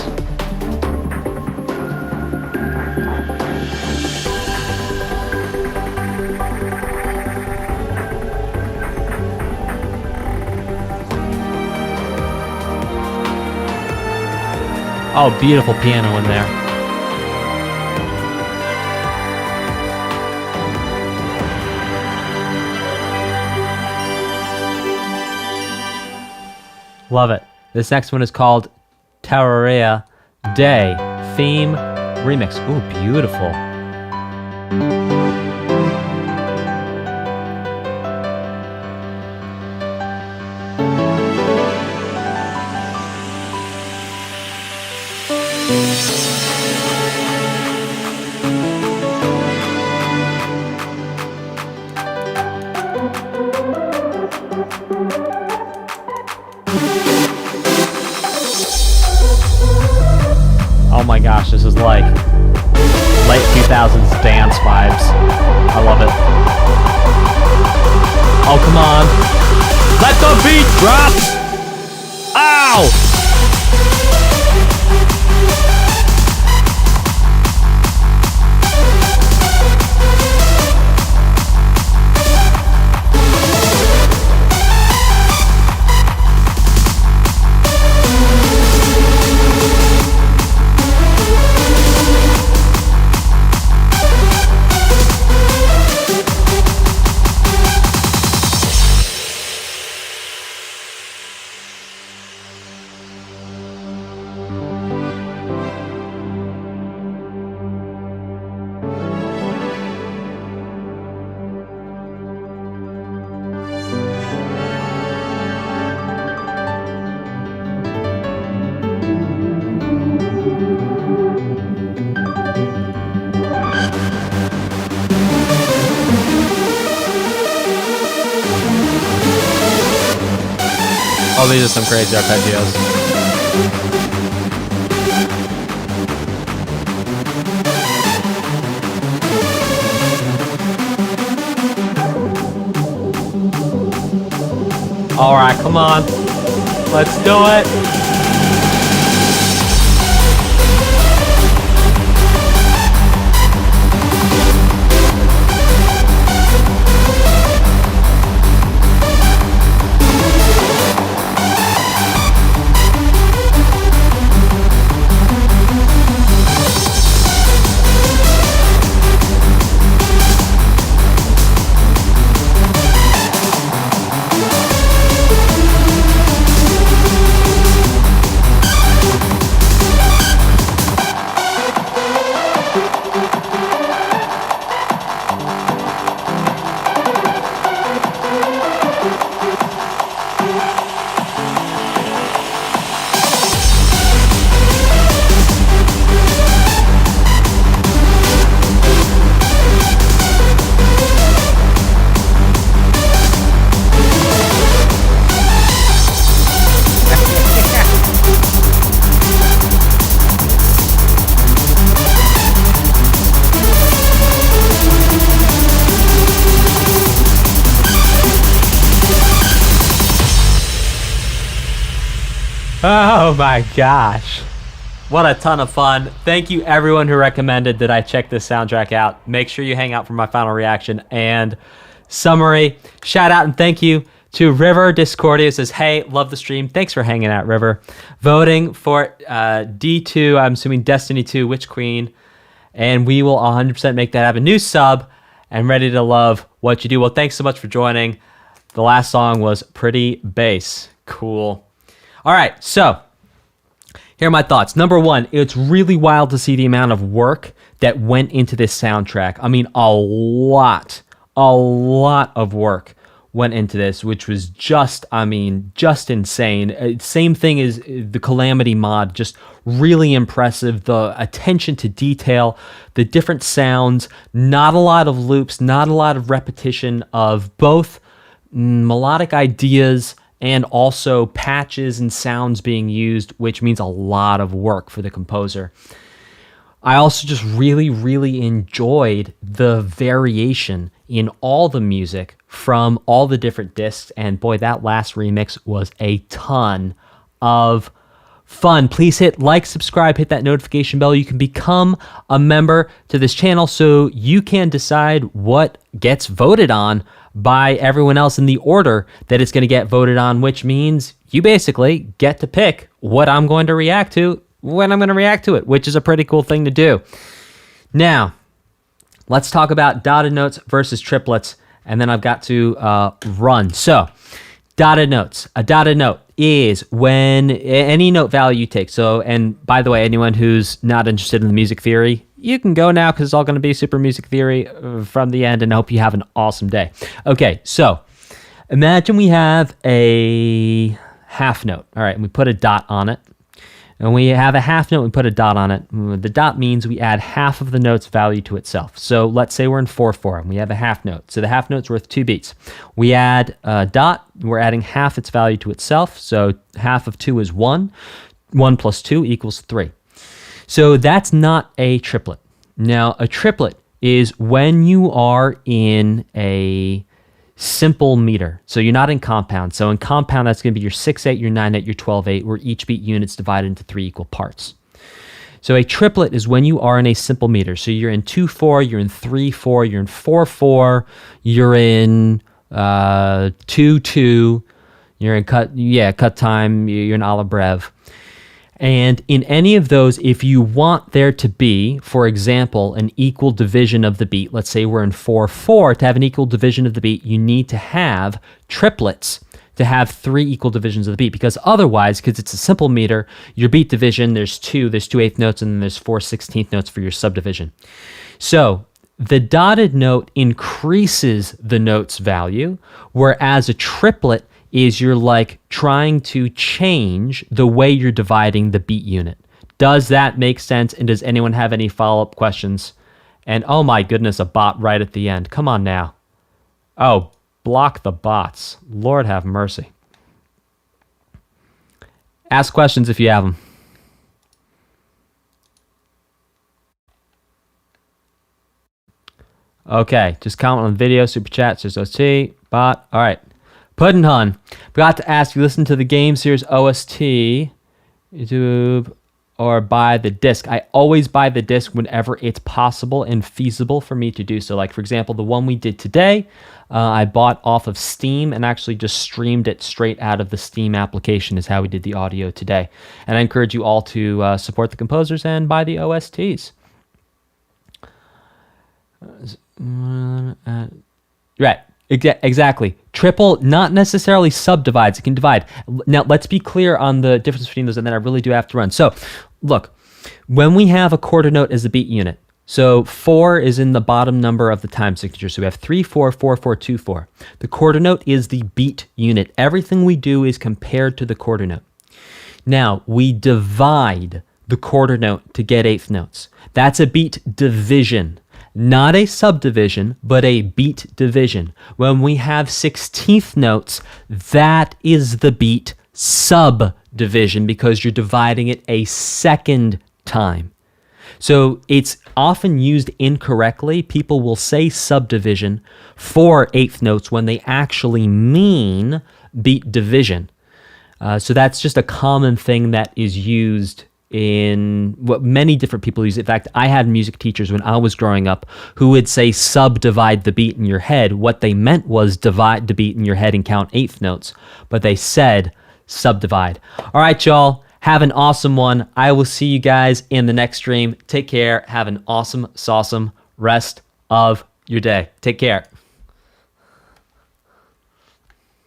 Oh, beautiful piano in there. Love it. This next one is called Terraria Day Theme Remix. Ooh, beautiful. Oh my gosh, this is like late 2000s dance vibes. I love it. Oh, come on. Let the beat drop! Ow! Oh, these are some crazy arpeggios. All right, come on. Let's do it. Oh my gosh. What a ton of fun. Thank you everyone who recommended that I check this soundtrack out. Make sure you hang out for my final reaction and summary. Shout out and thank you to River Discordia. Says, hey, love the stream. Thanks for hanging out, River. Voting for D2, I'm assuming Destiny 2, Witch Queen. And we will 100% make that happen. New sub and ready to love what you do. Well, thanks so much for joining. The last song was pretty bass. Cool. All right, so here are my thoughts. Number one, it's really wild to see the amount of work that went into this soundtrack. I mean, a lot of work went into this, which was just insane. Same thing as the Calamity mod, just really impressive. The attention to detail, the different sounds, not a lot of loops, not a lot of repetition of both melodic ideas and also patches and sounds being used, which means a lot of work for the composer. I also just really enjoyed the variation in all the music from all the different discs, and boy, that last remix was a ton of fun. Please hit like, subscribe, hit that notification bell. You can become a member to this channel so you can decide what gets voted on by everyone else in the order that it's going to get voted on, which means you basically get to pick what I'm going to react to when I'm going to react to it, which is a pretty cool thing to do. Now, let's talk about dotted notes versus triplets, and then I've got to run. So, dotted notes. A dotted note is when any note value you take. So, and by the way, anyone who's not interested in the music theory, you can go now because it's all going to be super music theory from the end, and I hope you have an awesome day. Okay, so imagine we have a half note. All right, and we put a dot on it. And we have a half note, we put a dot on it. The dot means we add half of the note's value to itself. So let's say we're in 4/4 and we have a half note. So the half note's worth 2 beats. We add a dot, we're adding half its value to itself. So half of 2 is 1. 1 plus 2 equals 3. So that's not a triplet. Now, a triplet is when you are in a simple meter. So you're not in compound. So in compound, that's going to be your 6/8, your 9/8, your 12/8, where each beat unit's divided into 3 equal parts. So a triplet is when you are in a simple meter. So you're in 2/4, you're in 3/4, you're in 4/4, you're in 2/2, you're in cut time, you're in a la breve. And in any of those, if you want there to be, for example, an equal division of the beat, let's say we're in 4/4, to have an equal division of the beat, you need to have triplets to have 3 equal divisions of the beat, because otherwise, because it's a simple meter, your beat division, there's 2/8 notes, and then there's 4/16 notes for your subdivision. So the dotted note increases the note's value, whereas a triplet is you're like trying to change the way you're dividing the beat unit. Does that make sense? And does anyone have any follow-up questions? And oh my goodness, a bot right at the end. Come on now. Oh, block the bots. Lord have mercy. Ask questions if you have them. Okay, just comment on the video, super chat, says OST, bot. All right. Puddin' Hun, forgot to ask you, listen to the Game Series OST, YouTube, or buy the disc. I always buy the disc whenever it's possible and feasible for me to do so. Like, for example, the one we did today, I bought off of Steam and actually just streamed it straight out of the Steam application is how we did the audio today. And I encourage you all to support the composers and buy the OSTs. Right, exactly. Triple, not necessarily subdivides, it can divide. Now, let's be clear on the difference between those, and then I really do have to run. So, look, when we have a quarter note as a beat unit, so 4 is in the bottom number of the time signature, so we have 3, 4, 4, 4, 2, 4. The quarter note is the beat unit. Everything we do is compared to the quarter note. Now, we divide the quarter note to get eighth notes. That's a beat division. Not a subdivision, but a beat division. When we have 16th notes, that is the beat subdivision because you're dividing it a second time. So it's often used incorrectly. People will say subdivision for eighth notes when they actually mean beat division. So that's just a common thing that is used in what many different people use. In fact, I had music teachers when I was growing up who would say subdivide the beat in your head. What they meant was divide the beat in your head and count eighth notes, but they said subdivide. All right, y'all, have an awesome one. I will see you guys in the next stream. Take care. Have an awesome rest of your day. Take care.